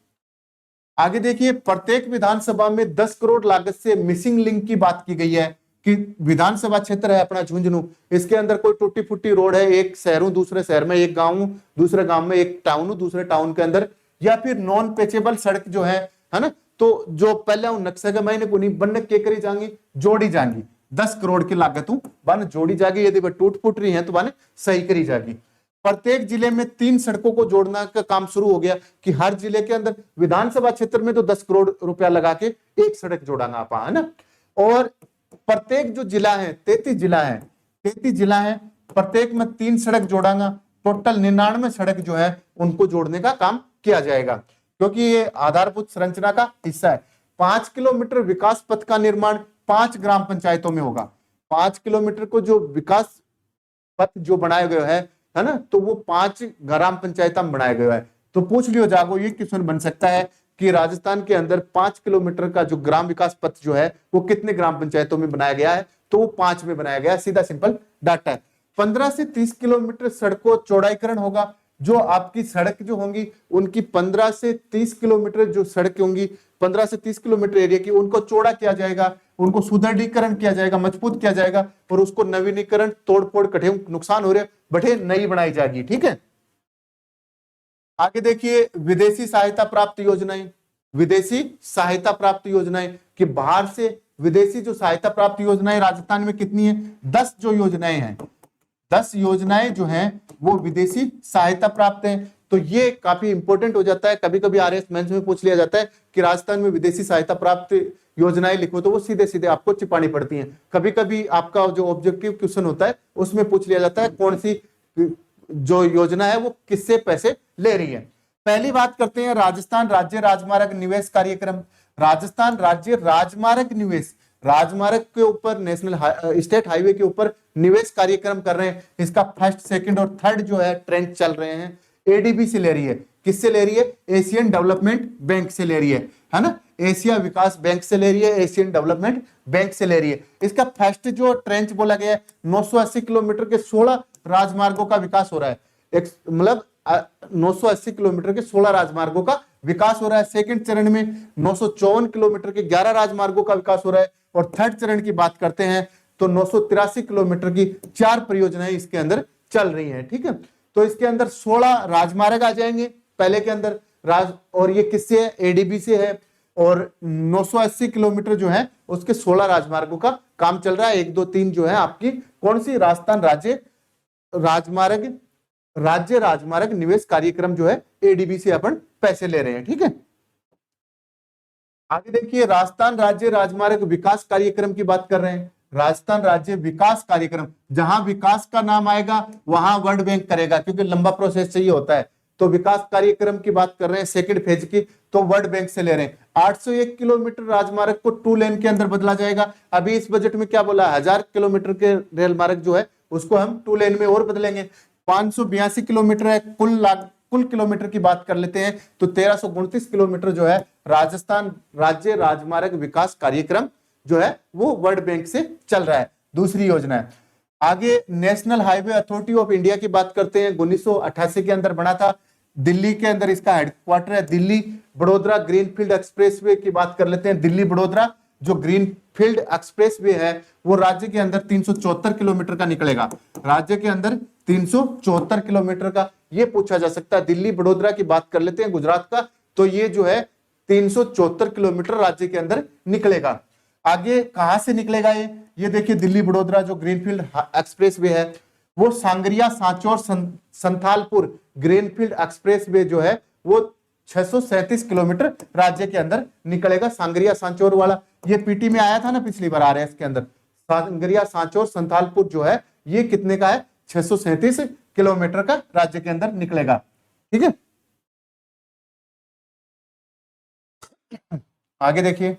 आगे देखिए, प्रत्येक विधानसभा में 10 करोड़ लागत से मिसिंग लिंक की बात की गई है कि विधानसभा क्षेत्र है अपना झुंझुनू, इसके अंदर कोई टूटी फूटी रोड है, एक शहर हूं, दूसरे शहर में एक गांव हूं, दूसरे गांव में एक टाउन हूं, दूसरे टाउन के अंदर, या फिर नॉन पेचेबल सड़क जो है ना, तो जो पहले नक्शे के महीने को नहीं बनने के करी जाएंगी, जोड़ी जाएंगी। 10 करोड़ की लागत हूं बन जोड़ी जाएगी। यदि वह टूट फूट रही है तो बन सही करी जाएगी। प्रत्येक जिले में 3 सड़कों को जोड़ना का काम शुरू हो गया कि हर जिले के अंदर, विधानसभा क्षेत्र में तो 10 करोड़ रुपया लगा के एक सड़क जोड़ाना आप, है ना। और प्रत्येक जो जिला है, 33 जिला है, 33 जिला है, प्रत्येक में 3 सड़क जोड़ांगा। टोटल 99 सड़क जो है उनको जोड़ने का काम किया जाएगा, क्योंकि ये आधारभूत संरचना का हिस्सा है। 5 किलोमीटर विकास पथ का निर्माण 5 ग्राम पंचायतों में होगा। 5 किलोमीटर को जो विकास पथ जो बनाया गया है ना, तो वो 5 ग्राम पंचायत में बनाया गया है। तो पूछ लियो जागो, ये क्वेश्चन बन सकता है कि राजस्थान के अंदर 5 किलोमीटर का जो ग्राम विकास पथ जो है वो कितने ग्राम पंचायतों में बनाया गया है? तो वो 5 में बनाया गया। सीधा सिंपल डाटा है। 15 से 30 किलोमीटर सड़कों चौड़ाईकरण होगा। जो आपकी सड़क जो होंगी उनकी 15 से 30 किलोमीटर जो सड़क होंगी, 15 से 30 किलोमीटर एरिया की, उनको चौड़ा किया जाएगा, उनको सुदृढ़ीकरण किया जाएगा, मजबूत किया जाएगा, और उसको नवीनीकरण, तोड़फोड़, कठे नुकसान हो रहे बटे नई बनाई जाएगी, ठीक है। आगे देखिए, विदेशी सहायता प्राप्त योजनाएं। विदेशी सहायता प्राप्त योजनाएं कि बाहर से विदेशी जो सहायता प्राप्त योजनाएं राजस्थान में कितनी है? 10 जो योजनाएं हैं, 10 योजनाएं जो हैं वो विदेशी सहायता प्राप्त हैं। तो ये काफी इंपॉर्टेंट हो जाता है। कभी कभी RS मेंस में पूछ लिया जाता है कि राजस्थान में विदेशी सहायता प्राप्त योजनाएं लिखो, तो वो सीधे सीधे आपको चिपानी पड़ती हैं। कभी कभी आपका जो ऑब्जेक्टिव क्वेश्चन होता है उसमें पूछ लिया जाता है कौन सी जो योजना है वो किससे पैसे ले रही है। पहली बात करते हैं राजस्थान राज्य राजमार्ग निवेश कार्यक्रम। राजस्थान राज्य राजमार्ग निवेश, राजमार्ग के ऊपर, नेशनल स्टेट हाईवे के ऊपर निवेश कार्यक्रम कर रहे हैं। इसका फर्स्ट, सेकंड और थर्ड जो है ट्रेंड चल रहे हैं। ADB से ले रही है। किससे ले रही है? एशियन डेवलपमेंट बैंक से ले रही है ना, एशिया विकास बैंक से ले रही है, एशियन डेवलपमेंट बैंक से ले रही है। इसका फर्स्ट जो ट्रेंच बोला गया है 980 किलोमीटर के 16 राजमार्गों का विकास हो रहा है, मतलब 980 किलोमीटर के 16 राजमार्गों का विकास हो रहा है। सेकंड चरण में 954 किलोमीटर के 11 राजमार्गों का विकास हो रहा है, और थर्ड चरण की बात करते हैं तो 983 किलोमीटर की 4 परियोजनाएं इसके अंदर चल रही हैं। ठीक है, तो इसके अंदर 16 राजमार्ग आ जाएंगे पहले के अंदर और ये किससे है? एडीबी से है, और 980 किलोमीटर जो है उसके 16 राजमार्गों का काम चल रहा है। 1 2 3 जो है आपकी कौन सी? राजस्थान राज्य राजमार्ग निवेश कार्यक्रम जो है एडीबी से अपन पैसे ले रहे हैं। ठीक है, आगे देखिए राजस्थान राज्य राजमार्ग विकास कार्यक्रम की बात कर रहे हैं। राजस्थान राज्य विकास कार्यक्रम, जहां विकास का नाम आएगा वहां वर्ल्ड बैंक करेगा, क्योंकि लंबा प्रोसेस चाहिए होता है। तो विकास कार्यक्रम की बात कर रहे हैं सेकंड फेज की, तो वर्ल्ड बैंक से ले रहे हैं। 801 किलोमीटर राजमार्ग को 2 लेन के अंदर बदला जाएगा। अभी इस बजट में क्या बोला? 1000 किलोमीटर के रेल मार्ग जो है उसको हम 2 लेन में और बदलेंगे। 582 किलोमीटर है कुल किलोमीटर की बात कर लेते हैं तो 1329 किलोमीटर जो है राजस्थान राज्य राजमार्ग विकास कार्यक्रम जो है वो वर्ल्ड बैंक से चल रहा है, दूसरी योजना है। आगे national highway authority of India की बात करते हैं, 1988 के अंदर बना था। दिल्ली के अंदर इसका हेडक्वार्टर है। दिल्ली बड़ोदरा ग्रीनफील्ड एक्सप्रेसवे की बात कर लेते हैं। दिल्ली बड़ोदरा जो ग्रीनफील्ड एक्सप्रेसवे है वो राज्य के अंदर 374 किलोमीटर का निकलेगा, राज्य के अंदर 374 किलोमीटर का। ये पूछा जा सकता है। दिल्ली बड़ोदरा की बात कर लेते हैं गुजरात का, तो ये जो है 374 किलोमीटर राज्य के अंदर निकलेगा। आगे कहां से निकलेगा ये देखिए दिल्ली बड़ोदरा जो ग्रीनफील्ड एक्सप्रेसवे है वो सांगरिया सांचौर संथालपुर ग्रीनफील्ड एक्सप्रेसवे जो है वो 637 किलोमीटर राज्य के अंदर निकलेगा। सांगरिया सांचौर वाला ये पीटी में आया था ना पिछली बार, आ रहा है इसके अंदर। सांगरिया सांचौर संथालपुर जो है ये कितने का है? 637 किलोमीटर का राज्य के अंदर निकलेगा। ठीक है, आगे देखिए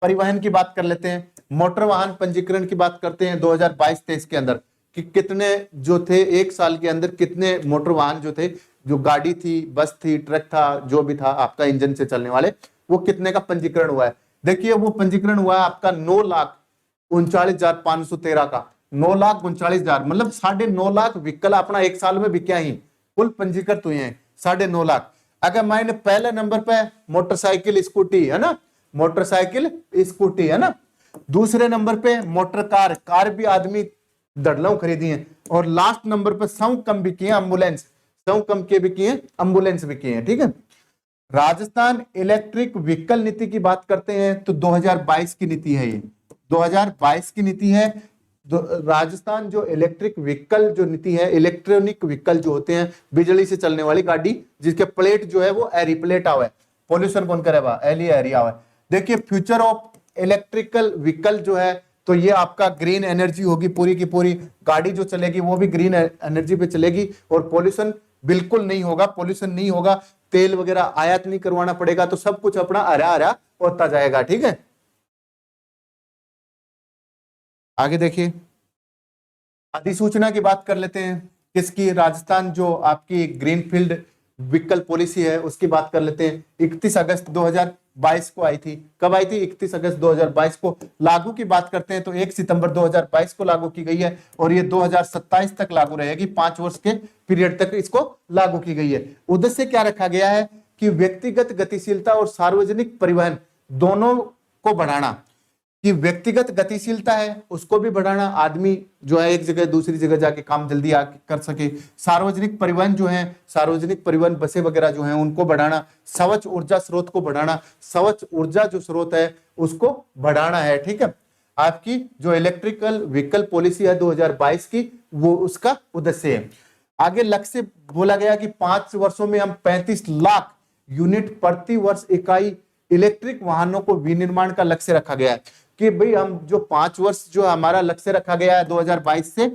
परिवहन की बात कर लेते हैं। मोटर वाहन पंजीकरण की बात करते हैं 2022-23 के अंदर कि कितने जो थे एक साल के अंदर कितने मोटर वाहन जो थे, जो गाड़ी थी, बस थी, ट्रक था, जो भी था आपका इंजन से चलने वाले, वो कितने का पंजीकरण हुआ है। देखिए वो पंजीकरण हुआ है आपका 9,39,513 का। 9,39,000 मतलब 9.5 लाख व्हीकल अपना एक साल में बिके ही, कुल पंजीकृत हुए हैं 9.5 लाख। अगर मैंने पहले नंबर पे मोटरसाइकिल स्कूटी है ना, मोटरसाइकिल स्कूटी है ना, दूसरे नंबर पे मोटर कार भी आदमी दड़लों खरीदी है, और लास्ट नंबर पे सौ कम बिकी है एम्बुलेंस, सौ कम के बिकी है एम्बुलेंस बिकी है। ठीक है, राजस्थान इलेक्ट्रिक व्हीकल नीति की बात करते हैं तो 2022 की नीति है, ये 2022 की नीति है। राजस्थान जो इलेक्ट्रिक व्हीकल जो नीति है, इलेक्ट्रॉनिक व्हीकल जो होते हैं बिजली से चलने वाली गाड़ी जिसके प्लेट जो है वो एरी प्लेट आवे, पॉल्यूशन कौन करेगा? एली एरी आवे। देखिए फ्यूचर ऑफ इलेक्ट्रिकल व्हीकल जो है तो ये आपका ग्रीन एनर्जी होगी, पूरी की पूरी गाड़ी जो चलेगी वो भी ग्रीन एनर्जी पे चलेगी, और पॉल्यूशन बिल्कुल नहीं होगा, पॉल्यूशन नहीं होगा, तेल वगैरह आयात नहीं करवाना पड़ेगा, तो सब कुछ अपना हरा हरा होता जाएगा। ठीक है, आगे देखिए अधिसूचना की बात कर लेते हैं किसकी? राजस्थान जो आपकी ग्रीनफील्ड व्हीकल पॉलिसी है उसकी बात कर लेते हैं। 31 अगस्त 2022 को आई थी। कब आई थी? 31 अगस्त 2022 को। लागू की बात करते हैं तो 1 सितंबर 2022 को लागू की गई है, और ये 2027 तक लागू रहेगी, 5 वर्ष के पीरियड तक इसको लागू की गई है। उद्देश्य क्या रखा गया है कि व्यक्तिगत गतिशीलता और सार्वजनिक परिवहन दोनों को बढ़ाना, कि व्यक्तिगत गतिशीलता है उसको भी बढ़ाना, आदमी जो है एक जगह दूसरी जगह जाके काम जल्दी आके कर सके। सार्वजनिक परिवहन जो है, सार्वजनिक परिवहन बसें वगैरह जो हैं उनको बढ़ाना। स्वच्छ ऊर्जा स्रोत को बढ़ाना, स्वच्छ ऊर्जा जो स्रोत है उसको बढ़ाना है। ठीक है, आपकी जो इलेक्ट्रिकल व्हीकल पॉलिसी है 2022 की वो उसका उद्देश्य है। आगे लक्ष्य बोला गया कि 5 वर्षों में हम 35 लाख यूनिट प्रति वर्ष इकाई इलेक्ट्रिक वाहनों को विनिर्माण का लक्ष्य रखा गया है, कि भाई हम जो 5 वर्ष जो हमारा लक्ष्य रखा गया है 2022 से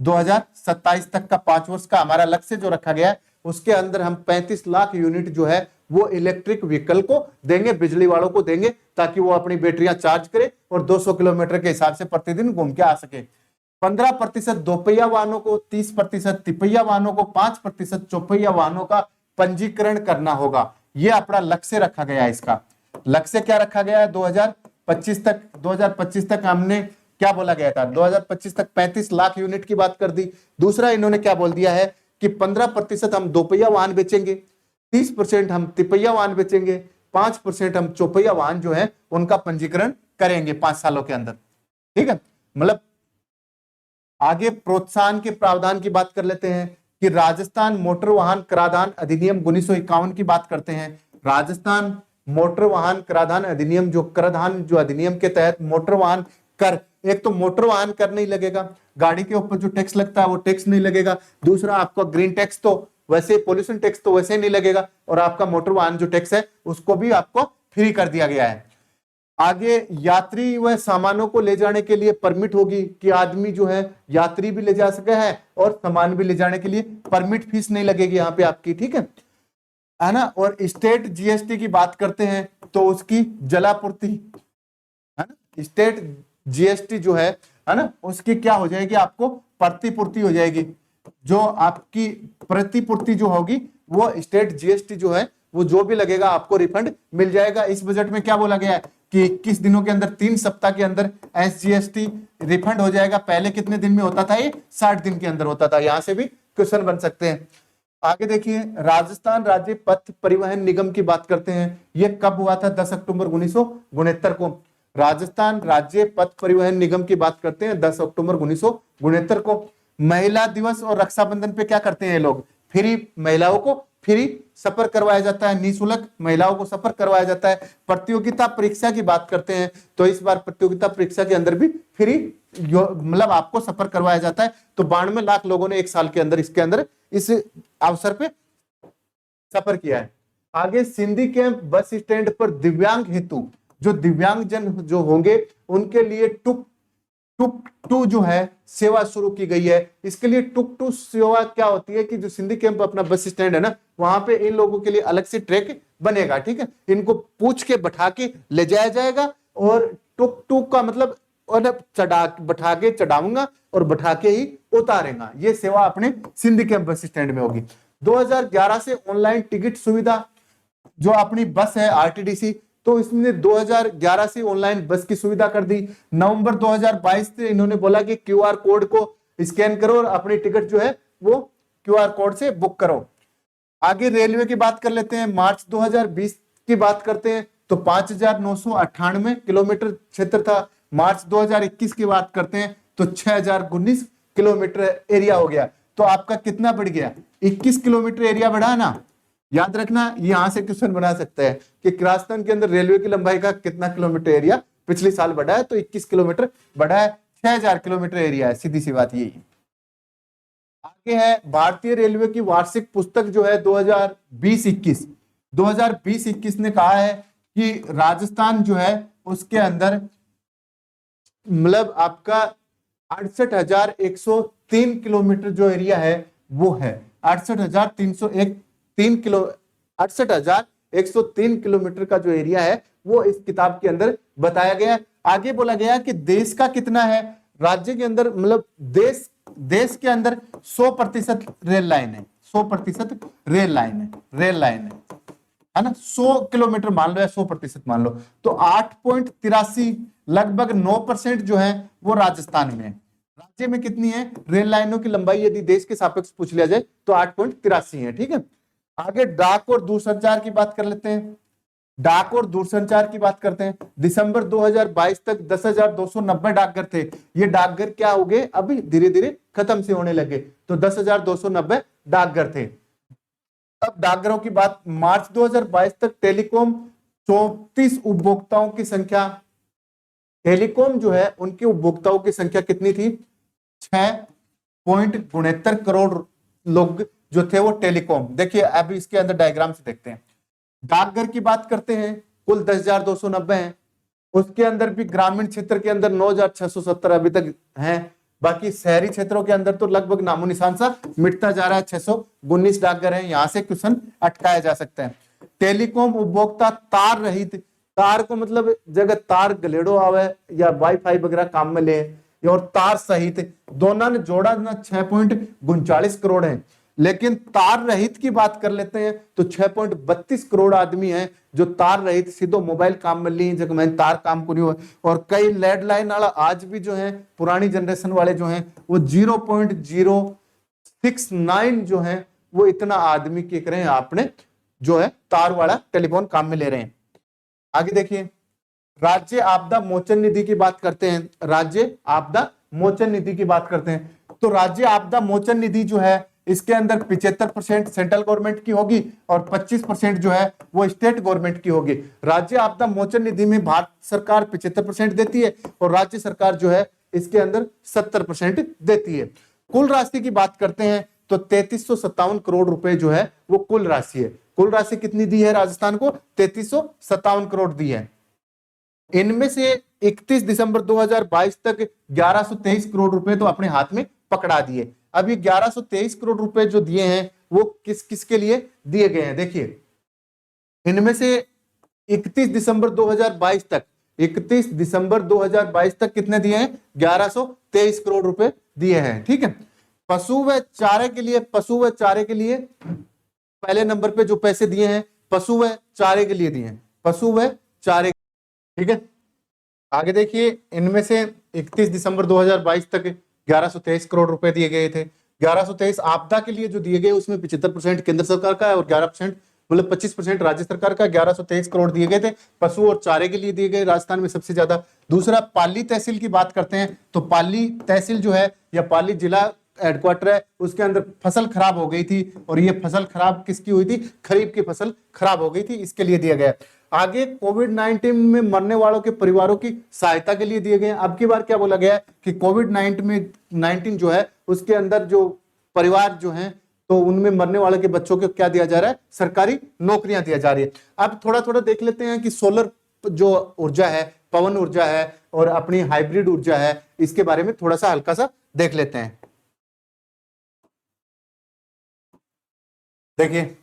2027 तक का 5 वर्ष का हमारा लक्ष्य जो रखा गया है उसके अंदर हम 35 लाख यूनिट जो है वो इलेक्ट्रिक व्हीकल को देंगे, बिजली वालों को देंगे, ताकि वो अपनी बैटरियां चार्ज करे और 200 किलोमीटर के हिसाब से प्रतिदिन घूम के आ सके। 15% दोपहिया वाहनों को, 30% तिपहिया वाहनों को, 5% चौपहिया वाहनों का पंजीकरण करना होगा। ये अपना लक्ष्य रखा गया है। इसका लक्ष्य क्या रखा गया है? 2025 तक हमने क्या बोला गया था? 2025 तक 35 लाख यूनिट की बात कर दी। दूसरा इन्होंने क्या बोल दिया है कि 15% हम दोपहिया वाहन बेचेंगे, 30% हम तिपहिया वाहन बेचेंगे, 5% हम चौपहिया वाहन जो है उनका पंजीकरण करेंगे 5 सालों के अंदर। ठीक है, मतलब आगे प्रोत्साहन के प्रावधान की बात कर लेते हैं कि राजस्थान मोटर वाहन कराधान अधिनियम 1951 की बात करते हैं। राजस्थान मोटर वाहन कराधान अधिनियम, जो कराधान जो अधिनियम के तहत मोटर वाहन कर, एक तो मोटर वाहन कर नहीं लगेगा, गाड़ी के ऊपर जो टैक्स लगता है वो टैक्स नहीं लगेगा। दूसरा आपको ग्रीन टैक्स तो वैसे, पोल्यूशन टैक्स तो वैसे नहीं लगेगा, और आपका मोटर वाहन जो टैक्स है उसको भी आपको फ्री कर दिया गया है। आगे यात्री व सामानों को ले जाने के लिए परमिट होगी कि आदमी जो है यात्री भी ले जा सके है और सामान भी ले जाने के लिए परमिट फीस नहीं लगेगी यहाँ पे आपकी। ठीक है ना। और स्टेट जीएसटी की बात करते हैं तो उसकी जलापूर्ति है ना, स्टेट जीएसटी जो है ना, उसकी क्या हो जाएगी? आपको प्रतिपूर्ति हो जाएगी। जो आपकी प्रतिपूर्ति जो होगी वो स्टेट जीएसटी जो है वो जो भी लगेगा आपको रिफंड मिल जाएगा। इस बजट में क्या बोला गया है कि 21 दिनों के अंदर, 3 सप्ताह के अंदर एसजीएसटी रिफंड हो जाएगा। पहले कितने दिन में होता था? ये 60 दिन के अंदर होता था। यहां से भी क्वेश्चन बन सकते हैं। आगे देखिए, राजस्थान राज्य पथ परिवहन निगम की बात करते हैं। यह कब हुआ था? 10 अक्टूबर 1969 को। राजस्थान राज्य पथ परिवहन निगम की बात करते हैं 10 अक्टूबर 1969 को। महिला दिवस और रक्षाबंधन पे क्या करते हैं ये लोग? फ्री, महिलाओं को फ्री सफर करवाया जाता है, निःशुल्क महिलाओं को सफर करवाया जाता है। प्रतियोगिता परीक्षा की बात करते हैं तो इस बार प्रतियोगिता परीक्षा के अंदर भी फ्री मतलब आपको सफर करवाया जाता है। तो 92 लाख लोगों ने एक साल के अंदर इसके अंदर इस अवसर पे सफर किया है। आगे सिंधी कैंप बस स्टैंड पर दिव्यांग हेतु, जो दिव्यांग जन जो होंगे उनके लिए टुक टू जो है सेवा शुरू की गई है। इसके लिए टुक टू सेवा क्या होती है कि जो सिंधी कैंप अपना बस स्टैंड है ना, वहां पे इन लोगों के लिए अलग से ट्रैक बनेगा। ठीक है, इनको पूछ के बैठा के ले जाया जाएगा और टुक टुक का मतलब चढ़ा बैठा के चढ़ाऊंगा और बैठा के ही उतारेगा। ये सेवा अपने सिंधी कैंप बस स्टैंड में होगी। 2011 से ऑनलाइन टिकट सुविधा जो अपनी बस है आरटीडीसी, तो इसने 2011 से ऑनलाइन बस की सुविधा कर दी। नवंबर 2022 से इन्होंने बोला कि क्यूआर कोड को स्कैन करो और अपनी टिकट जो है वो क्यूआर कोड से बुक करो। आगे रेलवे की बात कर लेते हैं। मार्च 2020 की बात करते हैं तो 5,998 किलोमीटर क्षेत्र था। मार्च 2021 की बात करते हैं तो 6,019 किलोमीटर एरिया हो गया। तो आपका कितना बढ़ गया? 21 किलोमीटर एरिया बढ़ा ना। याद रखना, यहां से क्वेश्चन बना सकते हैं कि राजस्थान के अंदर रेलवे की लंबाई का कितना किलोमीटर एरिया पिछले साल बढ़ा है? तो 21 किलोमीटर बढ़ा है। 6,000 किलोमीटर एरिया है, सीधी सी बात यही। आगे है भारतीय रेलवे की वार्षिक पुस्तक जो है 2020-21 ने कहा है कि राजस्थान जो है उसके अंदर मतलब आपका 68,103 किलोमीटर जो एरिया है वो है 68,103 किलोमीटर का जो एरिया है वो इस किताब के अंदर बताया गया है। आगे बोला गया कि देश का कितना है राज्य के अंदर, मतलब देश के अंदर 100% रेल लाइन है। 100% रेल लाइन है ना। 100 किलोमीटर मान लो या 100% मान लो तो 8.83 लगभग 9% जो है वो राजस्थान में है। राज्य में कितनी है रेल लाइनों की लंबाई? यदि देश के सापेक्ष पूछ लिया जाए तो 8.83 है। ठीक है, आगे डाक और दूरसंचार की बात कर लेते हैं। डाक और दूरसंचार की बात करते हैं। दिसंबर 2022 तक 10,290 डाकघर थे। ये डाकघर क्या हो गए? अभी धीरे धीरे खत्म से होने लगे। तो 10,290 डाकघर थे। अब डाकघरों की बात, मार्च 2022 तक टेलीकॉम 34 उपभोक्ताओं की संख्या, टेलीकॉम जो है उनके उपभोक्ताओं की संख्या कितनी थी? 6.69 करोड़ लोग जो थे वो टेलीकॉम। देखिए अभी इसके अंदर डायग्राम से देखते हैं। डाकघर की बात करते हैं, कुल 10,290 हैं। उसके अंदर भी ग्रामीण क्षेत्र के अंदर 9,670 अभी तक हैं। बाकी शहरी क्षेत्रों के अंदर तो लगभग नामो निशान सा मिटता जा रहा है। 619 डाकघर हैं। यहां से क्वेश्चन अटकाया जा सकता है। टेलीकॉम उपभोक्ता तार रहित, तार को मतलब जगह तार गलेड़ो आवे या वाईफाई वगैरह काम में ले, और तार सहित दोनों ने जोड़ा ना 6.39 करोड़ है। लेकिन तार रहित की बात कर लेते हैं तो 6.32 करोड़ आदमी हैं जो तार रहित सीधो मोबाइल काम में ली जगह में तार काम को नहीं हुआ। और कई लैंडलाइन वाला आज भी जो है पुरानी जनरेशन वाले जो हैं वो 0.069 जो है वो इतना आदमी के करें आपने जो है तार वाला टेलीफोन काम में ले रहे हैं। आगे देखिए, राज्य आपदा मोचन निधि की बात करते हैं। राज्य आपदा मोचन निधि की बात करते हैं तो राज्य आपदा मोचन निधि जो है इसके अंदर 75% सेंट्रल गवर्नमेंट की होगी और 25% जो है वो स्टेट गवर्नमेंट की होगी। राज्य आपदा मोचन निधि में भारत सरकार 75% देती है और राज्य सरकार जो है इसके अंदर 70% देती है। कुल राशि की बात करते हैं तो 3357 करोड़ रुपए जो है वो कुल राशि है। कुल राशि कितनी दी है राजस्थान को? 3357 करोड़ दी है। इनमें से 31 दिसंबर 2022 तक 1123 करोड़ रुपए तो अपने हाथ में पकड़ा दिए। अब ये 1123 करोड़ रुपए जो दिए हैं वो किस किस के लिए दिए गए हैं? देखिए, इनमें से 31 दिसंबर 2022 तक 31 दिसंबर 2022 तक कितने दिए हैं? 1123 करोड़ रुपए दिए हैं। ठीक है, पशु व चारे के लिए पहले नंबर पे जो पैसे दिए हैं पशु व चारे के लिए दिए हैं, पशु व चारे। ठीक है, आगे देखिए, इनमें से 31 दिसंबर 2022 तक 1123 करोड़ रुपए दिए गए थे। 1123 आपदा के लिए जो दिए गए उसमें 75% केंद्र सरकार का है और 11% मतलब 25% राज्य सरकार का। 1123 करोड़ दिए गए थे पशु और चारे के लिए दिए गए, राजस्थान में सबसे ज्यादा। दूसरा, पाली तहसील की बात करते हैं तो पाली तहसील जो है या पाली जिला हेडक्वार्टर है, उसके अंदर फसल खराब हो गई थी और ये फसल खराब किसकी हुई थी? खरीफ की फसल खराब हो गई थी, इसके लिए दिया गया। आगे कोविड-19 में मरने वालों के परिवारों की सहायता के लिए दिए गए। अब की बार क्या बोला गया है कि कोविड-19 जो है उसके अंदर जो परिवार जो हैं तो उनमें मरने वाले के बच्चों को क्या दिया जा रहा है? सरकारी नौकरियां दिया जा रही है। अब थोड़ा थोड़ा देख लेते हैं कि सोलर जो ऊर्जा है, पवन ऊर्जा है और अपनी हाइब्रिड ऊर्जा है, इसके बारे में थोड़ा सा हल्का सा देख लेते हैं। देखिए,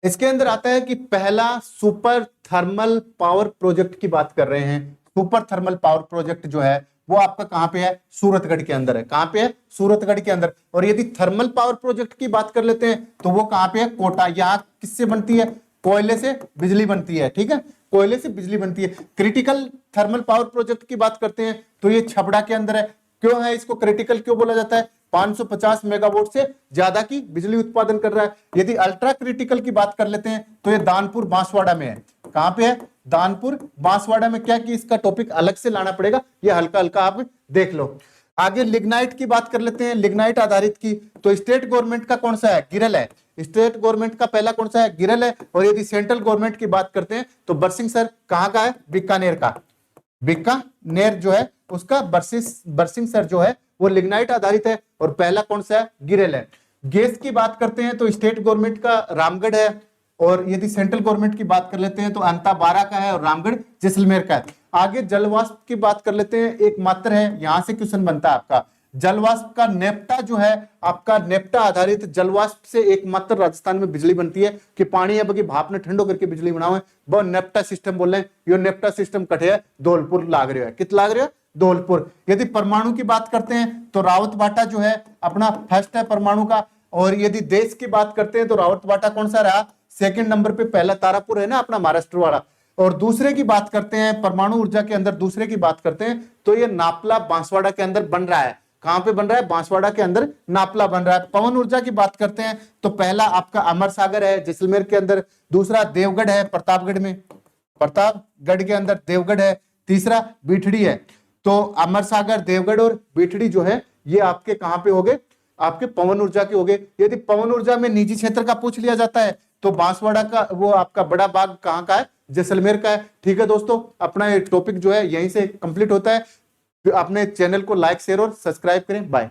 इसके अंदर आता है कि पहला सुपर थर्मल पावर प्रोजेक्ट की बात कर रहे हैं। सुपर थर्मल पावर प्रोजेक्ट जो है वो आपका कहां पे है? सूरतगढ़ के अंदर है। कहां पे है? सूरतगढ़ के अंदर। और यदि थर्मल पावर प्रोजेक्ट की बात कर लेते हैं तो वो कहां पे है? कोटा। यहां किससे बनती है? कोयले से बिजली बनती है। ठीक है, कोयले से बिजली बनती है। क्रिटिकल थर्मल पावर प्रोजेक्ट की बात करते हैं तो ये छबड़ा के अंदर है। क्यों है इसको क्रिटिकल क्यों बोला जाता है? 550 मेगावाट से ज्यादा की बिजली उत्पादन कर रहा है। यदि अल्ट्रा क्रिटिकल की बात कर लेते हैं तो ये दानपुर बांसवाड़ा में है। कहां पे है? दानपुर बांसवाड़ा में। क्या कि इसका टॉपिक अलग से लाना पड़ेगा, ये हल्का हल्का आप देख लो। आगे लिग्नाइट की बात कर लेते हैं, लिग्नाइट आधारित की। तो स्टेट गवर्नमेंट का कौन सा है? गिरल है। स्टेट गवर्नमेंट का पहला कौन सा है? गिरल है। और यदि सेंट्रल गवर्नमेंट की बात करते हैं तो बरसिंहसर कहां का है? बीकानेर का। बीकानेर जो है उसका बरसिंहसर जो है वो लिग्नाइट आधारित है। और पहला कौन सा है? गिरेल है। गैस की बात करते हैं तो स्टेट गवर्नमेंट का रामगढ़ है। और यदि सेंट्रल गवर्नमेंट की बात कर लेते हैं तो अंताबारा का है और रामगढ़ जैसलमेर का है। आगे जलवाष्प की बात कर लेते हैं, एक मात्र है, यहां से क्वेश्चन बनता है आपका। जलवाष्प का नेप्टा जो है आपका, नेप्टा आधारित जलवाष्प से एकमात्र राजस्थान में बिजली बनती है कि पानी है बल्कि भाप ने ठंडो करके बिजली बनाओ है, वो नेप्टा सिस्टम बोल रहे हैं। यो नेप्टा सिस्टम कटे है धौलपुर लाग रहे है। कित लाग रहे है? धौलपुर। यदि परमाणु की बात करते हैं तो रावतबाटा जो है अपना फर्स्ट है परमाणु का। और यदि देश की बात करते हैं तो रावतबाटा कौन सा रहा? सेकंड नंबर पे। पहला तारापुर है ना अपना महाराष्ट्र वाला। और दूसरे की बात करते हैं परमाणु ऊर्जा के अंदर, दूसरे की बात करते हैं तो ये नापला बांसवाड़ा के अंदर बन रहा है। कहां पे बन रहा है? बांसवाड़ा के अंदर नापला बन रहा है। पवन ऊर्जा की बात करते हैं तो पहला आपका अमर सागर है जैसलमेर के अंदर। दूसरा देवगढ़ है प्रतापगढ़ में, प्रतापगढ़ के अंदर देवगढ़ है। तीसरा बीठड़ी है। तो अमर सागर, देवगढ़ और बीठड़ी जो है ये आपके कहां पे हो गए? आपके पवन ऊर्जा के हो गए। यदि पवन ऊर्जा में निजी क्षेत्र का पूछ लिया जाता है तो बांसवाड़ा का वो आपका बड़ा बाग कहां का है? जैसलमेर का है। ठीक है दोस्तों, अपना ये टॉपिक जो है यहीं से कंप्लीट होता है। अपने चैनल को लाइक, शेयर और सब्सक्राइब करें। बाय।